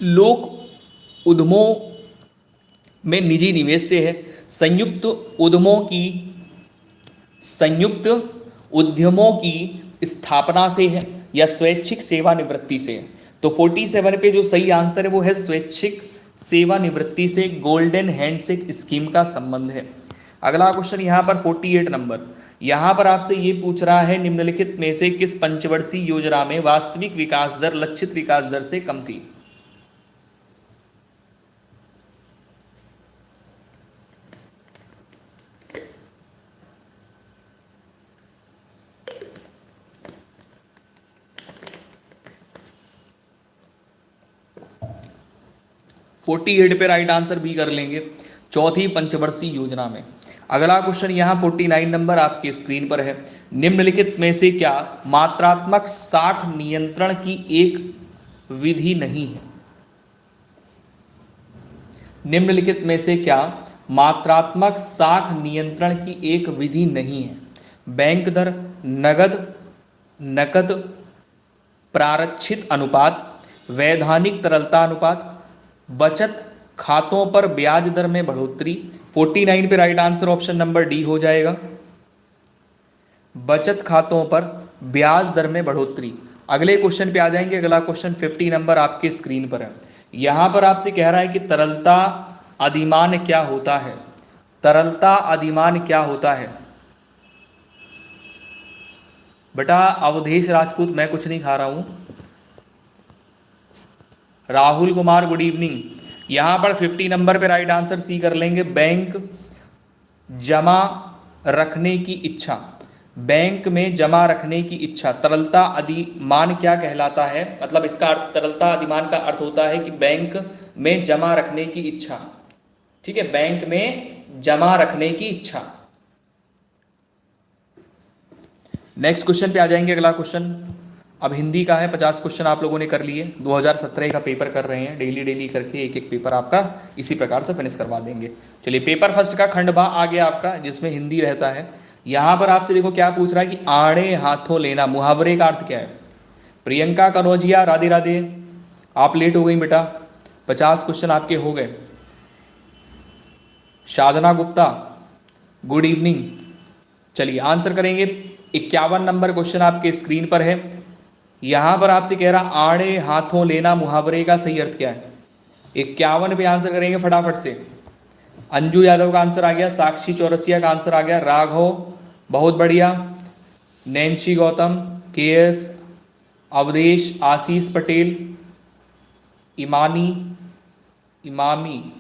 लोक उद्यमों में निजी निवेश से है, संयुक्त उद्यमों की स्थापना से है, या स्वैच्छिक सेवानिवृत्ति से है। तो 47 पे जो सही आंसर है वो है स्वैच्छिक सेवानिवृत्ति से गोल्डन हैंडशेक स्कीम का संबंध है। अगला क्वेश्चन यहाँ पर 48 नंबर। यहाँ पर आपसे ये पूछ रहा है, निम्नलिखित में से किस पंचवर्षीय योजना में वास्तविक विकास दर लक्षित विकास दर से कम थी। 48 पे राइट आंसर भी कर लेंगे चौथी पंचवर्षीय योजना में। अगला क्वेश्चन यहाँ 49 नंबर आपकी स्क्रीन पर है। निम्नलिखित में से क्या मात्रात्मक साख नियंत्रण की एक विधि नहीं है? निम्नलिखित में से क्या मात्रात्मक साख नियंत्रण की एक विधि नहीं है? बैंक दर, नकद प्रारक्षित अनुपात, वैधानिक तरलता अनुपात, बचत खातों पर ब्याज दर में बढ़ोतरी। 49 पे right answer option number D हो जाएगा, बचत खातों पर ब्याज दर में बढ़ोतरी। अगले क्वेश्चन पे आ जाएंगे। अगला क्वेश्चन 50 नंबर आपके स्क्रीन पर है। यहां पर आपसे कह रहा है कि तरलता अधिमान क्या होता है? तरलता अधिमान क्या होता है? बेटा अवधेश राजपूत, मैं कुछ नहीं खा रहा हूं। Rahul Kumar good evening. यहां पर 50 नंबर पे राइट आंसर सी कर लेंगे, बैंक जमा रखने की इच्छा। बैंक में जमा रखने की इच्छा। तरलता अधिमान क्या कहलाता है? मतलब इसका अर्थ, तरलता अधिमान का अर्थ होता है कि बैंक में जमा रखने की इच्छा। ठीक है, बैंक में जमा रखने की इच्छा। नेक्स्ट क्वेश्चन पे आ जाएंगे। अगला क्वेश्चन अब हिंदी का है। 50 क्वेश्चन आप लोगों ने कर लिए। 2017 का पेपर कर रहे हैं, डेली करके एक एक पेपर आपका इसी प्रकार से फिनिश करवा देंगे। चलिए, पेपर फर्स्ट का खंड बा आ गया आपका, जिसमें हिंदी रहता है। यहां पर आपसे देखो क्या पूछ रहा है कि आड़े हाथों लेना, मुहावरे का अर्थ क्या है? प्रियंका कनौजिया राधे राधे, आप लेट हो गई बेटा, 50 क्वेश्चन आपके हो गए। साधना गुप्ता गुड इवनिंग। चलिए आंसर करेंगे। 51 नंबर क्वेश्चन आपके स्क्रीन पर है। यहां पर आपसे कह रहा आड़े हाथों लेना मुहावरे का सही अर्थ क्या है? 51 पे आंसर करेंगे फटाफट से। अंजू यादव का आंसर आ गया, साक्षी चौरसिया का आंसर आ गया, राघव बहुत बढ़िया, नैन्सी गौतम, केएस, अवधेश, आशीष पटेल, इमामी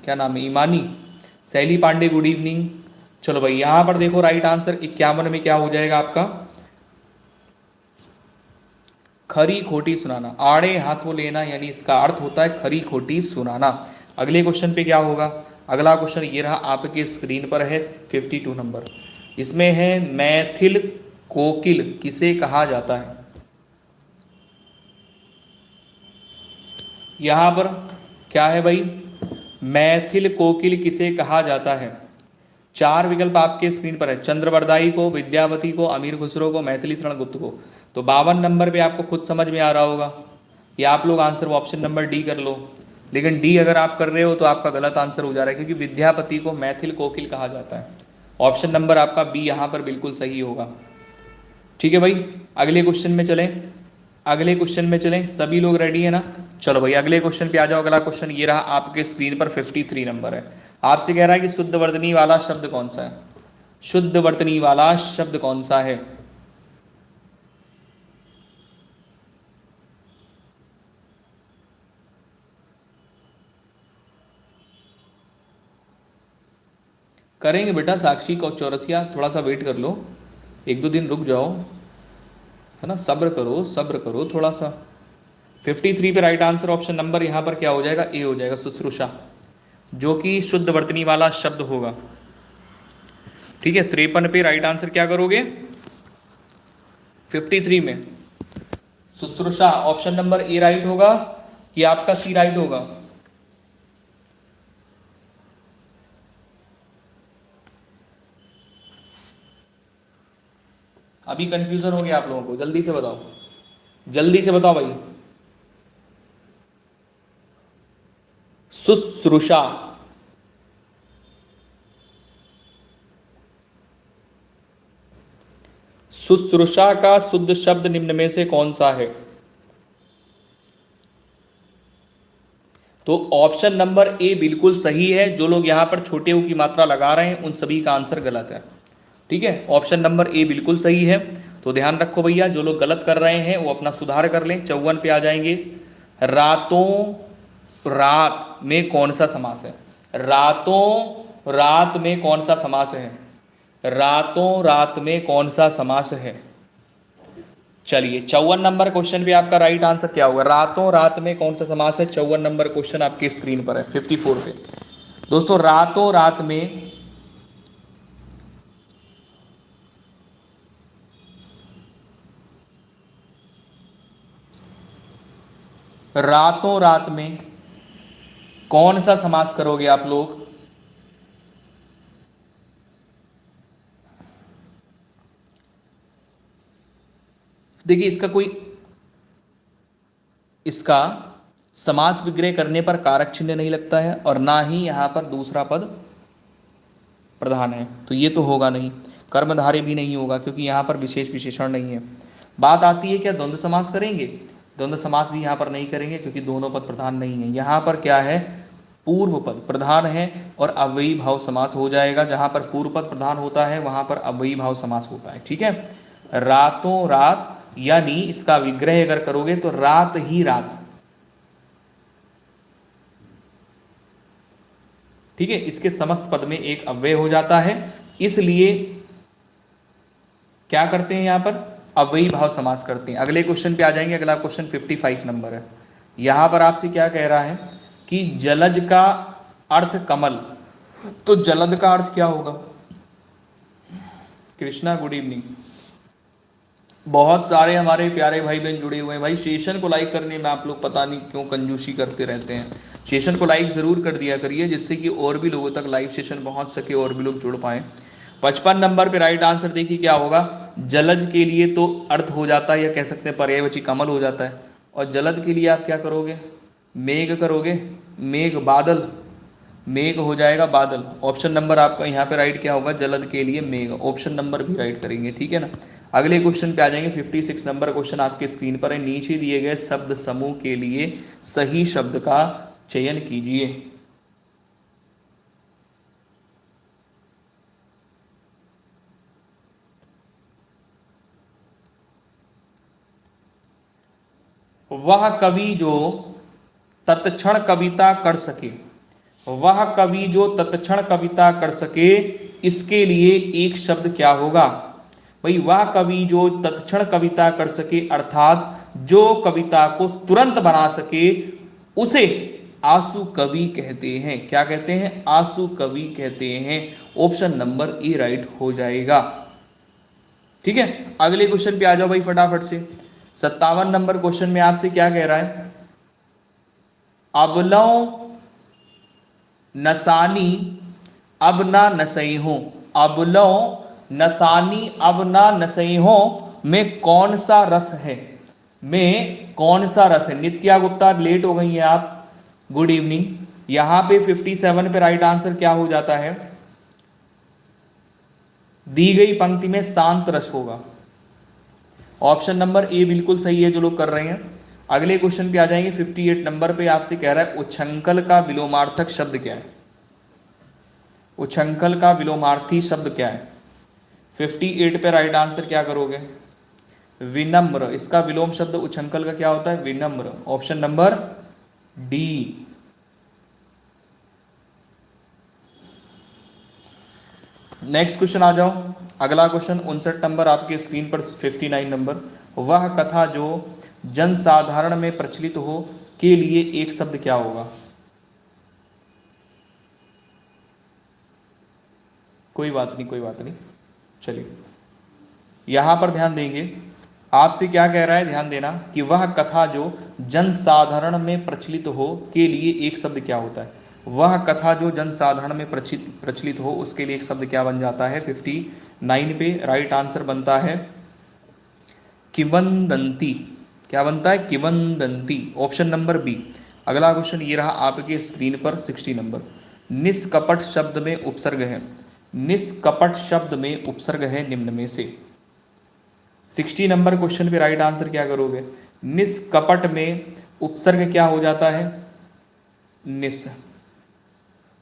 क्या नाम है, इमानी, शैली पांडे गुड इवनिंग। चलो भाई, यहां पर देखो राइट आंसर 51 में क्या हो जाएगा आपका? खरी खोटी सुनाना। आड़े हाथों लेना यानी इसका अर्थ होता है खरी खोटी सुनाना। अगले क्वेश्चन पे क्या होगा? अगला क्वेश्चन ये रहा आपके स्क्रीन पर है, 52 नंबर। इसमें है मैथिल कोकिल किसे कहा जाता है? यहां पर क्या है भाई? मैथिल कोकिल किसे कहा जाता है? 4 विकल्प आपके स्क्रीन पर है, चंद्रवरदाई को, विद्यावती को, अमीर खुसरो को, मैथिली शरण गुप्त को। तो 52 नंबर पे आपको खुद समझ में आ रहा होगा कि आप लोग आंसर ऑप्शन नंबर डी कर लो। लेकिन डी अगर आप कर रहे हो तो आपका गलत आंसर हो जा रहा है, क्योंकि विद्यापति को मैथिल कोकिल कहा जाता है। ऑप्शन नंबर आपका बी यहाँ पर बिल्कुल सही होगा। ठीक है भाई, अगले क्वेश्चन में चलें। अगले क्वेश्चन में चलें, सभी लोग रेडी है ना? चलो भाई अगले क्वेश्चन पे आ जाओ। अगला क्वेश्चन ये रहा आपके स्क्रीन पर, 53 नंबर है। आपसे कह रहा है कि शुद्ध वर्तनी वाला शब्द कौन सा है? शुद्ध वर्तनी वाला शब्द कौन सा है? करेंगे बेटा, साक्षी को चौरसिया थोड़ा सा वेट कर लो, 1-2 दिन रुक जाओ, है ना, सब्र करो थोड़ा सा। 53 पे राइट आंसर ऑप्शन नंबर यहाँ पर क्या हो जाएगा? ए हो जाएगा, शुश्रूषा, जो कि शुद्ध वर्तनी वाला शब्द होगा। ठीक है, 53 पे राइट आंसर क्या करोगे? 53 में शुश्रूषा, ऑप्शन नंबर ए राइट होगा कि आपका सी राइट होगा? अभी कंफ्यूजन हो गया आप लोगों को, जल्दी से बताओ, जल्दी से बताओ भाई। शुश्रूषा, शुश्रूषा का शुद्ध शब्द निम्न में से कौन सा है? तो ऑप्शन नंबर ए बिल्कुल सही है। जो लोग यहां पर छोटे ऊ की मात्रा लगा रहे हैं उन सभी का आंसर गलत है। ठीक है, ऑप्शन नंबर ए बिल्कुल सही है। तो ध्यान रखो भैया, जो लोग गलत कर रहे हैं वो अपना सुधार कर लें। 54 पे आ जाएंगे। रातों रात में कौन सा समास है? रातों रात में कौन सा समास है? रातों रात में कौन सा समास है? चलिए 54 नंबर क्वेश्चन पे आपका राइट आंसर क्या होगा? रातों रात में कौन सा समास है? 54 नंबर क्वेश्चन आपकी स्क्रीन पर है 54 पे। दोस्तों रातों रात में रातों रात में कौन सा समास करोगे आप लोग? देखिए इसका समास विग्रह करने पर कारक चिन्ह नहीं लगता है और ना ही यहां पर दूसरा पद प्रधान है, तो ये तो होगा नहीं। कर्मधारय भी नहीं होगा क्योंकि यहां पर विशेष विशेषण नहीं है। बात आती है क्या द्वंद्व समास करेंगे? द्वंद्व समास भी यहां पर नहीं करेंगे क्योंकि दोनों पद प्रधान नहीं है। यहां पर क्या है? पूर्व पद प्रधान है और अव्ययी भाव समास हो जाएगा। जहां पर पूर्व पद प्रधान होता है वहां पर अव्ययी भाव समास होता है। ठीक है, रातों रात यानी इसका विग्रह अगर करोगे तो रात ही रात। ठीक है, इसके समस्त पद में एक अव्यय हो जाता है, इसलिए क्या करते हैं यहां पर? अव्ययी भाव समास करते हैं। अगले क्वेश्चन पे आ जाएंगे। अगला क्वेश्चन 55 नंबर है। यहां पर आपसे क्या कह रहा है कि जलज का अर्थ कमल, तो जलद का अर्थ क्या होगा? Krishna good evening. बहुत सारे हमारे प्यारे भाई बहन जुड़े हुए हैं। भाई सेशन को लाइक करने में आप लोग पता नहीं क्यों कंजूसी करते रहते हैं। सेशन को लाइक ज़रूर कर दिया करिए जिससे कि और भी लोगों तक लाइव सेशन पहुंच सके और भी लोग जुड़ पाएँ। 55 नंबर पे राइट आंसर देखिए क्या होगा? जलज के लिए तो अर्थ हो जाता है या कह सकते हैं पर्यायवाची कमल हो जाता है, और जलद के लिए आप क्या करोगे? मेघ करोगे। मेघ बादल, मेघ हो जाएगा बादल। ऑप्शन नंबर आपका यहाँ पे राइट क्या होगा? जलद के लिए मेघ। ऑप्शन नंबर भी राइट करेंगे। ठीक है ना। अगले क्वेश्चन पे आ जाएंगे। 56 नंबर क्वेश्चन आपके स्क्रीन पर है। नीचे दिए गए शब्द समूह के लिए सही शब्द का चयन कीजिए। वह कवि जो तत्क्षण कविता कर सके, वह कवि जो तत्क्षण कविता कर सके, इसके लिए एक शब्द क्या होगा? भाई वह कवि जो तत्क्षण कविता कर सके अर्थात जो कविता को तुरंत बना सके उसे आशु कवि कहते हैं। क्या कहते हैं? आशु कवि कहते हैं। ऑप्शन नंबर ए राइट हो जाएगा। ठीक है, अगले क्वेश्चन पे आ जाओ भाई फटाफट से। 57 नंबर क्वेश्चन में आपसे क्या कह रहा है? अबलौ नसानी अब ना नसई हो, अबलौ नसानी अब ना नसई हो में कौन सा रस है? में कौन सा रस है? नित्या गुप्ता लेट हो गई है आप, गुड इवनिंग। यहां पे 57 पे राइट आंसर क्या हो जाता है? दी गई पंक्ति में शांत रस होगा। ऑप्शन नंबर ए बिल्कुल सही है जो लोग कर रहे हैं। अगले क्वेश्चन पे आ जाएंगे। 58 नंबर पे आपसे कह रहा है उच्छृंखल का विलोमार्थक शब्द क्या है? उच्छृंखल का विलोमार्थी शब्द क्या है? 58 पे राइट आंसर क्या करोगे? विनम्र। इसका विलोम शब्द उच्छृंखल का क्या होता है? विनम्र। Option number D. Next question आ जाओ। अगला क्वेश्चन 59 नंबर आपके स्क्रीन पर 59 नंबर। वह कथा जो जनसाधारण में प्रचलित हो के लिए एक शब्द क्या होगा? कोई बात नहीं, कोई बात नहीं, चलिए यहां पर ध्यान देंगे। आपसे क्या कह रहा है? ध्यान देना कि वह कथा जो जनसाधारण में प्रचलित हो के लिए एक शब्द क्या होता है? वह कथा जो जनसाधारण में प्रचलित हो उसके लिए एक शब्द क्या बन जाता है? 59 पे राइट आंसर बनता है किंवदंती। क्या बनता है? किंवदंती। Option number B. अगला क्वेश्चन ये रहा आपके स्क्रीन पर 60 नंबर। निष्कपट शब्द में उपसर्ग है, निष्कपट शब्द में उपसर्ग है निम्न में से। 60 नंबर क्वेश्चन पे राइट आंसर क्या करोगे? निष्कपट में उपसर्ग क्या हो जाता है? निस।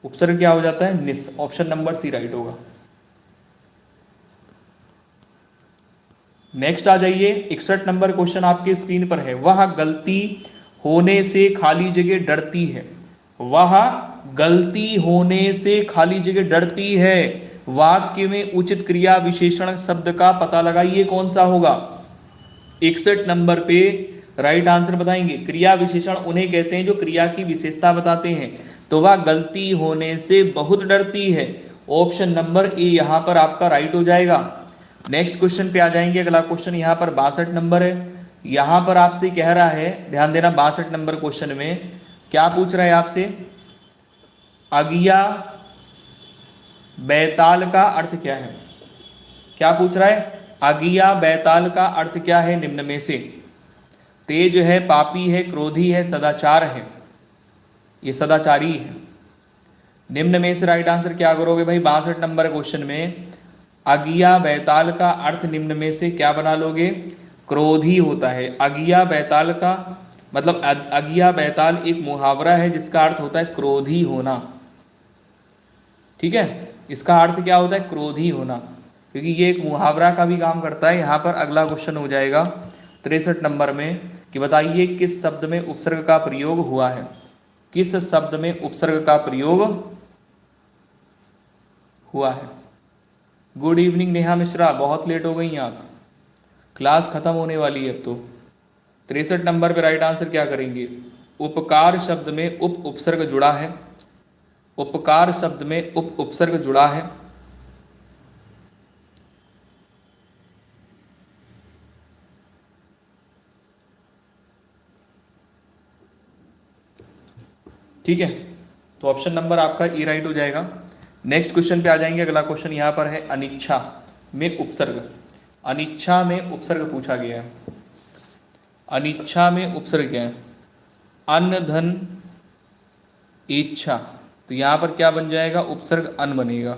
उपसर्ग क्या हो जाता है? निस। ऑप्शन नंबर सी राइट होगा। नेक्स्ट आ जाइए। 61 नंबर क्वेश्चन आपके स्क्रीन पर है। वह गलती होने से खाली जगह डरती है, वह गलती होने से खाली जगह डरती है। वाक्य में उचित क्रिया विशेषण शब्द का पता लगाइए कौन सा होगा? 61 नंबर पे राइट आंसर बताएंगे। क्रिया विशेषण उन्हें कहते हैं जो क्रिया की विशेषता बताते हैं। तो वह गलती होने से बहुत डरती है। ऑप्शन नंबर ए यहाँ पर आपका राइट हो जाएगा। नेक्स्ट क्वेश्चन पे आ जाएंगे। अगला क्वेश्चन यहाँ पर 62 नंबर है। यहाँ पर आपसे कह रहा है, ध्यान देना, 62 नंबर क्वेश्चन में क्या पूछ रहा है आपसे, अगिया बैताल का अर्थ क्या है। क्या पूछ रहा है, अगिया बैताल का अर्थ क्या है निम्न में से। तेज है, पापी है, क्रोधी है, सदाचार है। ये सदाचारी है। निम्न में से राइट आंसर क्या करोगे भाई 62 नंबर क्वेश्चन में। अगिया बैताल का अर्थ निम्न में से क्या बना लोगे, क्रोधी होता है। अगिया बैताल का मतलब अगिया बैताल एक मुहावरा है जिसका अर्थ होता है क्रोधी होना। ठीक है, इसका अर्थ क्या होता है, क्रोधी होना, क्योंकि ये एक मुहावरा का भी काम करता है। यहाँ पर अगला क्वेश्चन हो जाएगा 63 नंबर में कि बताइए किस शब्द में उपसर्ग का प्रयोग हुआ है। किस शब्द में उपसर्ग का प्रयोग हुआ है। गुड इवनिंग नेहा मिश्रा, बहुत लेट हो गई आप, क्लास खत्म होने वाली है अब तो। 63 नंबर पे राइट आंसर क्या करेंगे, उपकार शब्द में उप उपसर्ग जुड़ा है। उपकार शब्द में उप उपसर्ग जुड़ा है। ठीक है, तो ऑप्शन नंबर आपका ई राइट हो जाएगा। नेक्स्ट क्वेश्चन पे आ जाएंगे। अगला क्वेश्चन यहाँ पर है अनिच्छा में उपसर्ग। अनिच्छा में उपसर्ग पूछा गया है। अनिच्छा में उपसर्ग क्या है, अन्न धन इच्छा। तो यहाँ पर क्या बन जाएगा, उपसर्ग अन बनेगा।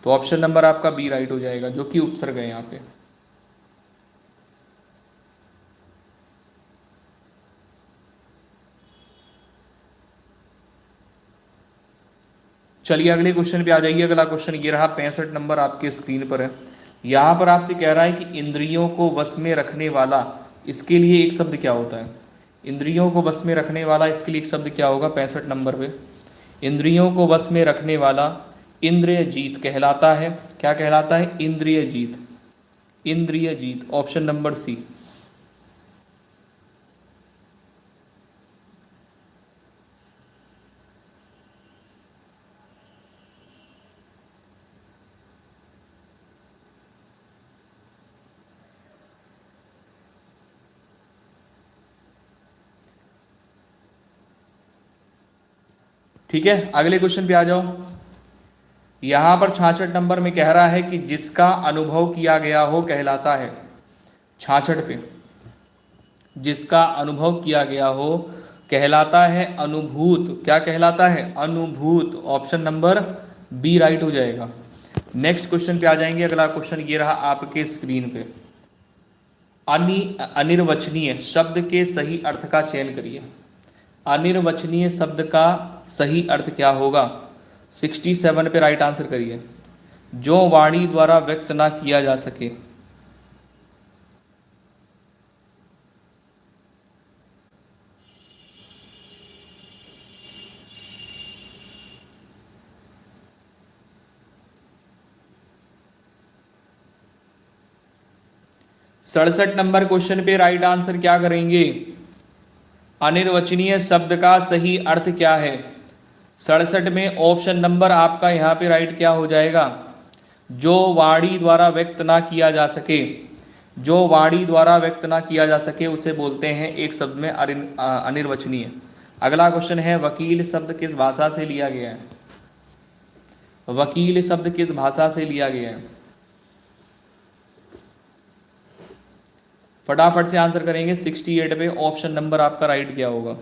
तो ऑप्शन नंबर आपका बी राइट हो जाएगा, जो कि उपसर्ग है यहाँ पे। चलिए अगले क्वेश्चन पे आ जाइए। अगला क्वेश्चन ये रहा 65 नंबर आपके स्क्रीन पर है। यहाँ पर आपसे कह रहा है कि इंद्रियों को वश में रखने वाला, इसके लिए एक शब्द क्या होता है। इंद्रियों को वश में रखने वाला, इसके लिए एक शब्द क्या होगा 65 नंबर पे। इंद्रियों को वश में रखने वाला इंद्रिय जीत कहलाता है। क्या कहलाता है, इंद्रिय जीत। इंद्रिय जीत, ऑप्शन नंबर सी। ठीक है, अगले क्वेश्चन पे आ जाओ। यहां पर 66 नंबर में कह रहा है कि जिसका अनुभव किया गया हो कहलाता है। 66 पे, जिसका अनुभव किया गया हो कहलाता है अनुभूत। क्या कहलाता है, अनुभूत। ऑप्शन नंबर बी राइट हो जाएगा। नेक्स्ट क्वेश्चन पे आ जाएंगे। अगला क्वेश्चन ये रहा आपके स्क्रीन पे, अनिर्वचनीय शब्द के सही अर्थ का चयन करिए। अनिर्वचनीय शब्द का सही अर्थ क्या होगा। 67 पे राइट आंसर करिए। जो वाणी द्वारा व्यक्त ना किया जा सके। सड़सठ नंबर क्वेश्चन पे राइट आंसर क्या करेंगे, अनिर्वचनीय शब्द का सही अर्थ क्या है। 67 में ऑप्शन नंबर आपका यहाँ पे राइट क्या हो जाएगा, जो वाणी द्वारा व्यक्त ना किया जा सके। जो वाणी द्वारा व्यक्त ना किया जा सके उसे बोलते हैं एक शब्द में अनिर्वचनीय। अगला क्वेश्चन है वकील शब्द किस भाषा से लिया गया है। वकील शब्द किस भाषा से लिया गया है, फटाफट से आंसर करेंगे। 68 पे ऑप्शन नंबर आपका राइट क्या होगा।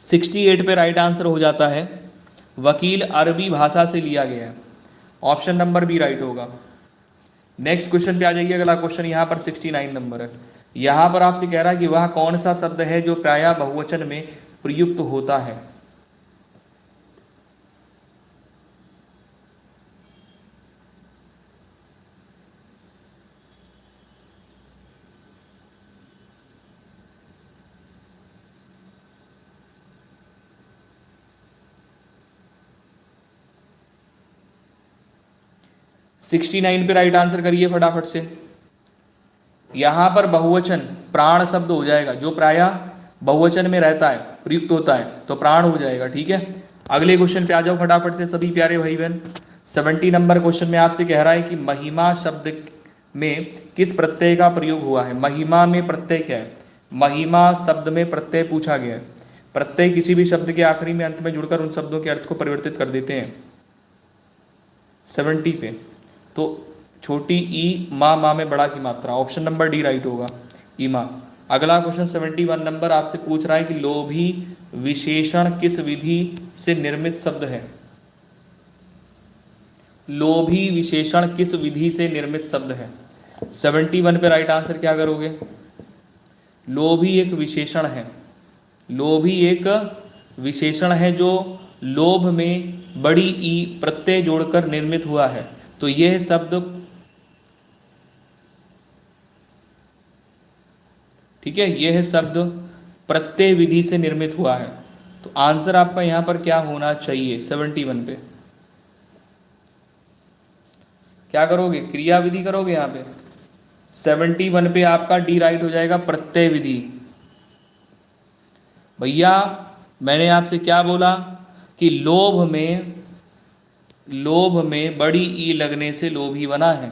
सिक्सटी एट पे राइट आंसर हो जाता है वकील अरबी भाषा से लिया गया है। ऑप्शन नंबर बी राइट होगा। नेक्स्ट क्वेश्चन पे आ जाइए। अगला क्वेश्चन यहाँ पर 69 नंबर है। यहाँ पर आपसे कह रहा है कि वह कौन सा शब्द है जो प्रायः बहुवचन में प्रयुक्त होता है। 69 पे राइट आंसर करिए फटाफट से। यहां पर बहुवचन प्राण शब्द हो जाएगा, जो प्रायः बहुवचन में रहता है, प्रयुक्त होता है, तो प्राण हो जाएगा। ठीक है, अगले क्वेश्चन पे आ जाओ फटाफट से सभी प्यारे भाई बहन। 70 नंबर क्वेश्चन में आपसे कह रहा है कि महिमा शब्द में किस प्रत्यय का प्रयोग हुआ है। महिमा में प्रत्यय क्या है? महिमा शब्द में प्रत्यय पूछा गया है। प्रत्यय किसी भी शब्द के आखिरी में अंत में जुड़कर उन शब्दों के अर्थ को परिवर्तित कर देते हैं। 70 पे तो छोटी ई माँ में बड़ा की मात्रा, ऑप्शन नंबर डी राइट होगा, ई माँ। अगला क्वेश्चन 71 नंबर आपसे पूछ रहा है कि लोभी विशेषण किस विधि से निर्मित शब्द है। लोभी विशेषण किस विधि से निर्मित शब्द है। 71 पे राइट आंसर क्या करोगे? लोभी एक विशेषण है, लोभी एक विशेषण है जो लोभ में बड़ी ई प्रत्यय जोड़कर निर्मित हुआ है। तो यह शब्द, ठीक है, यह शब्द प्रत्यय विधि से निर्मित हुआ है। तो आंसर आपका यहां पर क्या होना चाहिए? 71 पे क्या करोगे? क्रिया विधि करोगे यहां पे। 71 पे आपका डी राइट हो जाएगा, प्रत्यय विधि। भैया मैंने आपसे क्या बोला कि लोभ में बड़ी ई लगने से लोभी बना है।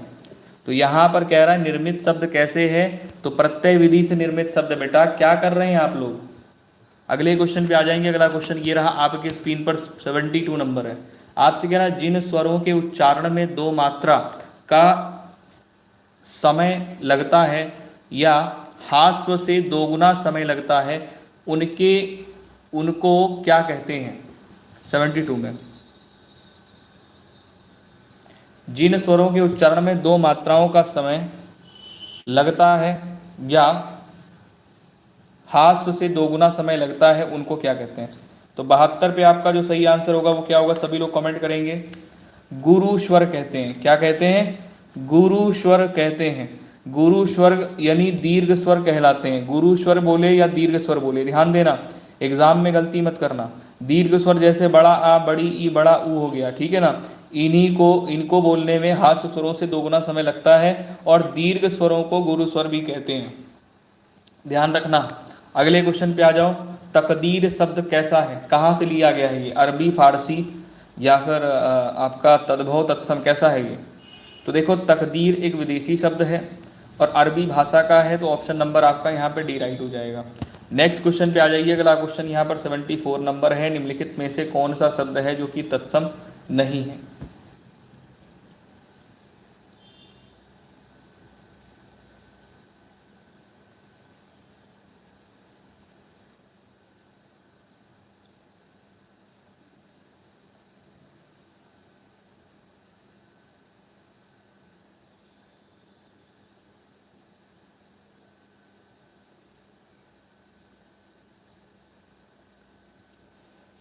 तो यहां पर कह रहा है निर्मित शब्द कैसे है, तो प्रत्यय विधि से निर्मित शब्द। बेटा क्या कर रहे हैं आप लोग? अगले क्वेश्चन पे आ जाएंगे। अगला क्वेश्चन ये रहा आपके स्क्रीन पर, 72 नंबर है। आपसे कह रहा है जिन स्वरों के उच्चारण में दो मात्रा का समय लगता है या हास्व से दोगुना समय लगता है, उनको क्या कहते हैं। 72 में जिन स्वरों के उच्चारण में दो मात्राओं का समय लगता है या हास्व से दोगुना समय लगता है, उनको क्या कहते हैं। तो 72 पे आपका जो सही आंसर होगा वो क्या होगा? सभी लोग कमेंट करेंगे। गुरु स्वर कहते हैं। क्या कहते हैं? गुरु स्वर कहते हैं। गुरु स्वर यानी दीर्घ स्वर कहलाते हैं। गुरु स्वर बोले या दीर्घ स्वर बोले, ध्यान देना, एग्जाम में गलती मत करना। दीर्घ स्वर जैसे बड़ा आ, बड़ी ई, बड़ा ऊ हो गया, ठीक है ना। इनको बोलने में हास्य स्वरों से दोगुना समय लगता है, और दीर्घ स्वरों को गुरु स्वर भी कहते हैं, ध्यान रखना। अगले क्वेश्चन पे आ जाओ। तकदीर शब्द कैसा है, कहाँ से लिया गया है ये? अरबी, फारसी या फिर आपका तद्भव, तत्सम, कैसा है ये? तो देखो तकदीर एक विदेशी शब्द है और अरबी भाषा का है, तो ऑप्शन नंबर आपका यहाँ पे डी राइट हो जाएगा। नेक्स्ट क्वेश्चन पे आ जाइए। अगला क्वेश्चन यहाँ पर 74 नंबर है। निम्नलिखित में से कौन सा शब्द है जो कि तत्सम नहीं है?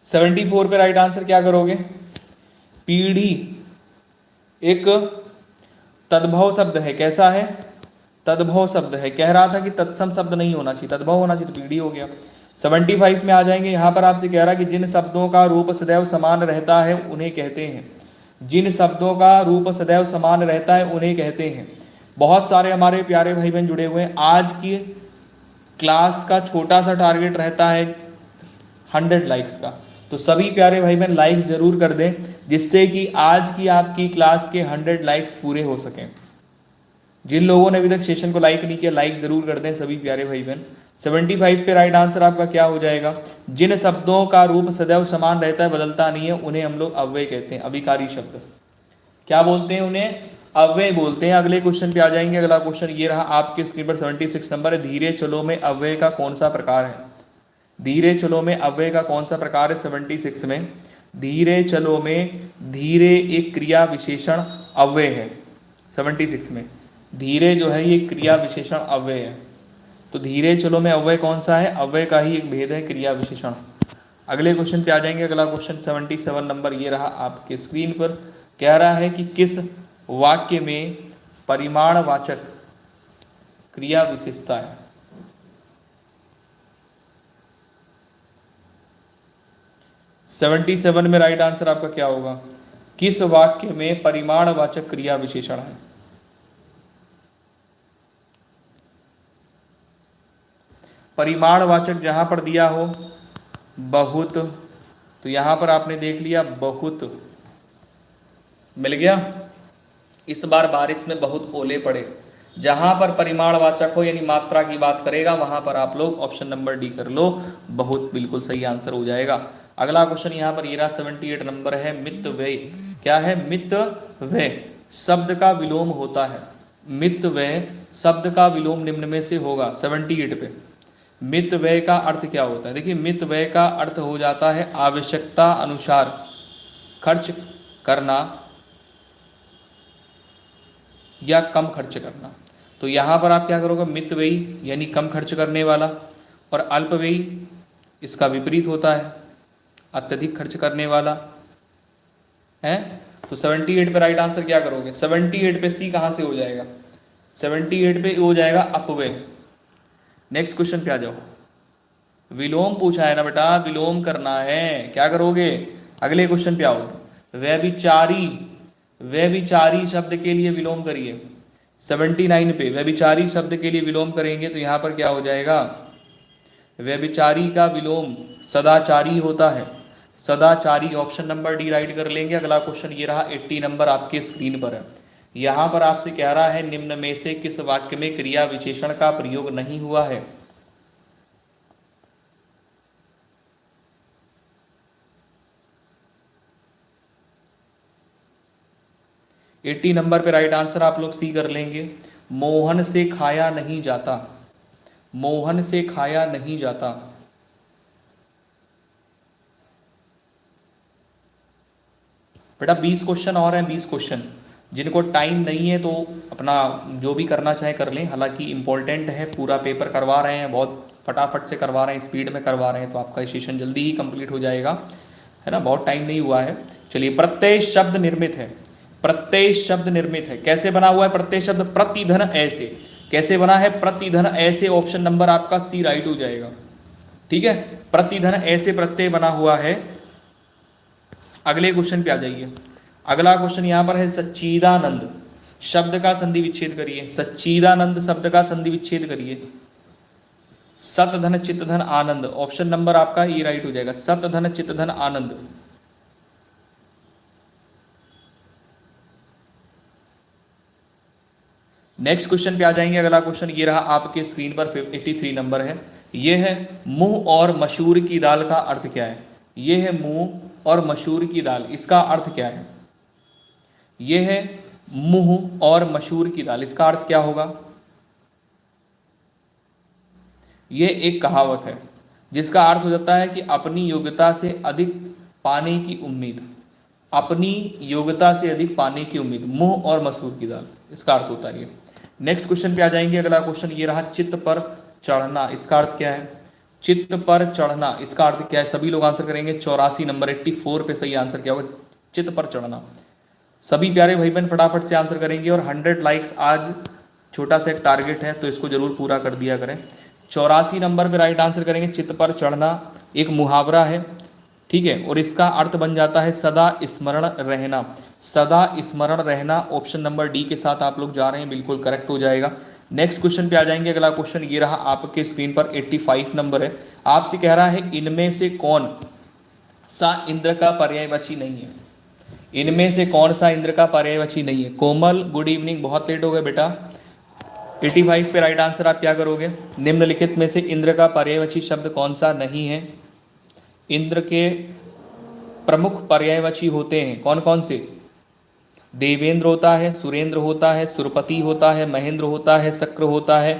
सेवेंटी फोर पे राइट आंसर क्या करोगे? पीढ़ी एक तद्भव शब्द है। कैसा है? तद्भव शब्द है। कह रहा था कि तत्सम शब्द नहीं होना चाहिए, तद्भव होना चाहिए, तो पीढ़ी हो गया। 75 में आ जाएंगे। यहाँ पर आपसे कह रहा है कि जिन शब्दों का रूप सदैव समान रहता है उन्हें कहते हैं। जिन शब्दों का रूप सदैव समान रहता है उन्हें कहते हैं। बहुत सारे हमारे प्यारे भाई बहन जुड़े हुए हैं। आज की क्लास का छोटा सा टारगेट रहता है 100 लाइक्स का, तो सभी प्यारे भाई बहन लाइक जरूर कर दें, जिससे कि आज की आपकी क्लास के 100 लाइक्स पूरे हो सकें। जिन लोगों ने अभी तक सेशन को लाइक नहीं किया, लाइक जरूर कर दें सभी प्यारे भाई बहन। 75 पे राइट आंसर आपका क्या हो जाएगा? जिन शब्दों का रूप सदैव समान रहता है, बदलता नहीं है, उन्हें हम लोग अव्यय कहते हैं। अभिकारी शब्द क्या बोलते हैं? उन्हें अव्यय बोलते हैं। अगले क्वेश्चन पे आ जाएंगे। अगला क्वेश्चन ये रहा आपके स्क्रीन पर, 76 नंबर है। धीरे चलो में अव्यय का कौन सा प्रकार है? धीरे चलो में अव्यय का कौन सा प्रकार है? 76 में धीरे चलो में धीरे एक क्रिया विशेषण अव्यय है। 76 में धीरे जो है ये क्रिया विशेषण अव्यय है। तो धीरे चलो में अव्यय कौन सा है? अव्यय का ही एक भेद है, क्रिया विशेषण। अगले क्वेश्चन पे आ जाएंगे। अगला क्वेश्चन 77 नंबर ये रहा आपके स्क्रीन पर। कह रहा है कि किस वाक्य में परिमाणवाचक क्रिया विशेषता है? 77 में राइट आंसर आपका क्या होगा? किस वाक्य में परिमाणवाचक क्रिया विशेषण है? परिमाणवाचक जहां पर दिया हो बहुत, तो यहां पर आपने देख लिया बहुत मिल गया। इस बार बारिश में बहुत ओले पड़े। जहां पर परिमाणवाचक हो यानी मात्रा की बात करेगा वहां पर आप लोग ऑप्शन नंबर डी कर लो, बहुत बिल्कुल सही आंसर हो जाएगा। अगला क्वेश्चन यहां पर ये रहा 78 नंबर है, मितव्यय। क्या है? मितव्यय शब्द का विलोम होता है। मितव्यय शब्द का विलोम निम्न में से होगा। 78 पे मितव्यय का अर्थ क्या होता है? देखिए, मितव्यय का अर्थ हो जाता है आवश्यकता अनुसार खर्च करना या कम खर्च करना। तो यहाँ पर आप क्या करोगे? मितव्ययी यानी कम खर्च करने वाला, और अल्पव्ययी इसका विपरीत होता है, अत्यधिक खर्च करने वाला है। तो 78 पे राइट आंसर क्या करोगे? 78 पे सी कहाँ से हो जाएगा? 78 पे हो जाएगा अपव्यय। नेक्स्ट क्वेश्चन पे आ जाओ। विलोम पूछा है ना बेटा, विलोम करना है, क्या करोगे? अगले क्वेश्चन पे आओ। व्यभिचारी, व्यभिचारी शब्द के लिए विलोम करिए। 79 पे व्यभिचारी शब्द के लिए विलोम करेंगे तो यहां पर क्या हो जाएगा? व्यभिचारी का विलोम सदाचारी होता है। सदाचारी, ऑप्शन नंबर डी राइट कर लेंगे। अगला क्वेश्चन ये रहा 80 नंबर आपके स्क्रीन पर है। यहां पर आपसे कह रहा है निम्न में से किस वाक्य में क्रिया विशेषण का प्रयोग नहीं हुआ है? एट्टी नंबर पे राइट आंसर आप लोग सी कर लेंगे। मोहन से खाया नहीं जाता, मोहन से खाया नहीं जाता। बेटा 20 क्वेश्चन और हैं, 20 क्वेश्चन। जिनको टाइम नहीं है तो अपना जो भी करना चाहे कर लें। हालांकि इंपॉर्टेंट है, पूरा पेपर करवा रहे हैं, बहुत फटाफट से करवा रहे हैं, स्पीड में करवा रहे हैं, तो आपका सेशन जल्दी ही कंप्लीट हो जाएगा, है ना, बहुत टाइम नहीं हुआ है। चलिए, प्रत्यय शब्द निर्मित है। प्रत्यय शब्द निर्मित है, कैसे बना हुआ है प्रत्यय शब्द? प्रतिधन ऐसे। कैसे बना है? प्रतिधन ऐसे, ऑप्शन नंबर आपका सी राइट हो जाएगा। ठीक है, प्रतिधन ऐसे प्रत्यय बना हुआ है। अगले क्वेश्चन पे आ जाइए। अगला क्वेश्चन यहां पर है सच्चिदानंद शब्द का संधि विच्छेद करिए। सच्चिदानंद शब्द का संधि विच्छेद करिए। सत धन चित्त धन आनंद, ऑप्शन नंबर आपका ये राइट हो जाएगा। सत धन चित्त धन आनंद। नेक्स्ट क्वेश्चन पे आ जाएंगे। अगला क्वेश्चन ये रहा आपके स्क्रीन पर 83 नंबर है। ये है मुंह और मसूर की दाल का अर्थ क्या है? ये है मुंह और मसूर की दाल, इसका अर्थ क्या है? ये है मुंह और मसूर की दाल, इसका अर्थ क्या होगा? ये एक कहावत है जिसका अर्थ हो जाता है कि अपनी योग्यता से अधिक पाने की उम्मीद। अपनी योग्यता से अधिक पाने की उम्मीद, मुंह और मसूर की दाल, इसका अर्थ होता है ये। नेक्स्ट क्वेश्चन पे आ जाएंगे। अगला क्वेश्चन ये रहा चित्त पर चढ़ना, इसका अर्थ क्या है? चित्त पर चढ़ना, इसका अर्थ क्या है? सभी लोग आंसर करेंगे। 84 नंबर 84 पे सही आंसर क्या होगा? चित्त पर चढ़ना। सभी प्यारे भाई बहन फटाफट से आंसर करेंगे, और 100 लाइक्स आज छोटा सा एक टारगेट है तो इसको जरूर पूरा कर दिया करें। 84 नंबर पे राइट आंसर करेंगे। चित्त पर चढ़ना एक मुहावरा है, ठीक है, और इसका अर्थ बन जाता है सदा स्मरण रहना। सदा स्मरण रहना, ऑप्शन नंबर डी के साथ आप लोग जा रहे हैं, बिल्कुल करेक्ट हो जाएगा। नेक्स्ट क्वेश्चन पे आ जाएंगे। अगला क्वेश्चन ये रहा आपके स्क्रीन पर 85 नंबर है। आपसे कह रहा है इनमें से कौन सा इंद्र का पर्यायवाची नहीं है? इनमें से कौन सा इंद्र का पर्यायवाची नहीं है? कोमल, गुड इवनिंग, बहुत लेट हो गए बेटा। 85 पे राइट आंसर आप क्या करोगे? निम्नलिखित में से इंद्र का पर्यायवाची शब्द कौन सा नहीं है? इंद्र के प्रमुख पर्यायवाची होते हैं कौन कौन से? देवेंद्र होता है, सुरेंद्र होता है, सुरपति होता है, महेंद्र होता है, शक्र होता है,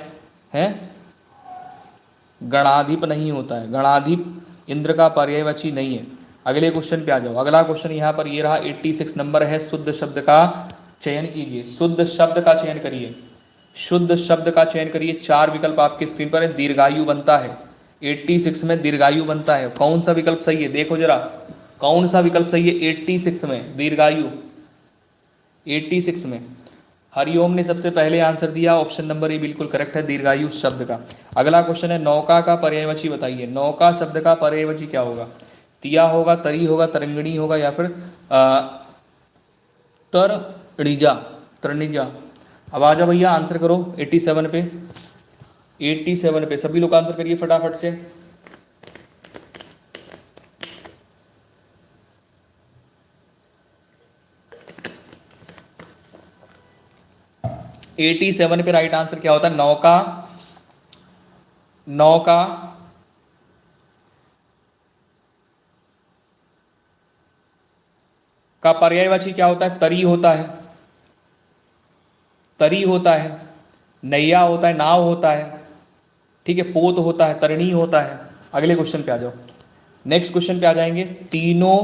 गणाधिप नहीं होता है। गणाधिप इंद्र का पर्यायवाची नहीं है। अगले क्वेश्चन पे आ जाओ। अगला क्वेश्चन यहाँ पर ये रहा 86 नंबर है। शुद्ध शब्द का चयन कीजिए। शुद्ध शब्द का चयन करिए। शुद्ध शब्द का चयन करिए। 4 विकल्प आपके स्क्रीन पर है। दीर्घायु बनता है, 86 में दीर्घायु बनता है। कौन सा विकल्प सही है? देखो जरा कौन सा विकल्प सही है 86 में दीर्घायु? 86 में हरिओम ने सबसे पहले आंसर दिया, ऑप्शन नंबर ए बिल्कुल करेक्ट है, दीर्घायु शब्द का। अगला क्वेश्चन है नौका का पर्यायवाची बताइए। नौका शब्द का पर्यायवाची क्या होगा? तिया होगा, तरी होगा, तरंगिणी होगा, या फिर तरणिजा, तरणिजा। अब आ जाओ भैया आंसर करो 87 पे, 87 पे सभी लोग आंसर करिए फटाफट से। एटी सेवन पे राइट आंसर क्या होता है? नौका, नौका, का पर्यायवाची क्या होता है? तरी होता है, तरी होता है, नैया होता है, नाव होता है, ठीक है, पोत होता है, तरणी होता है। अगले क्वेश्चन पे आ जाओ, नेक्स्ट क्वेश्चन पे आ जाएंगे। तीनों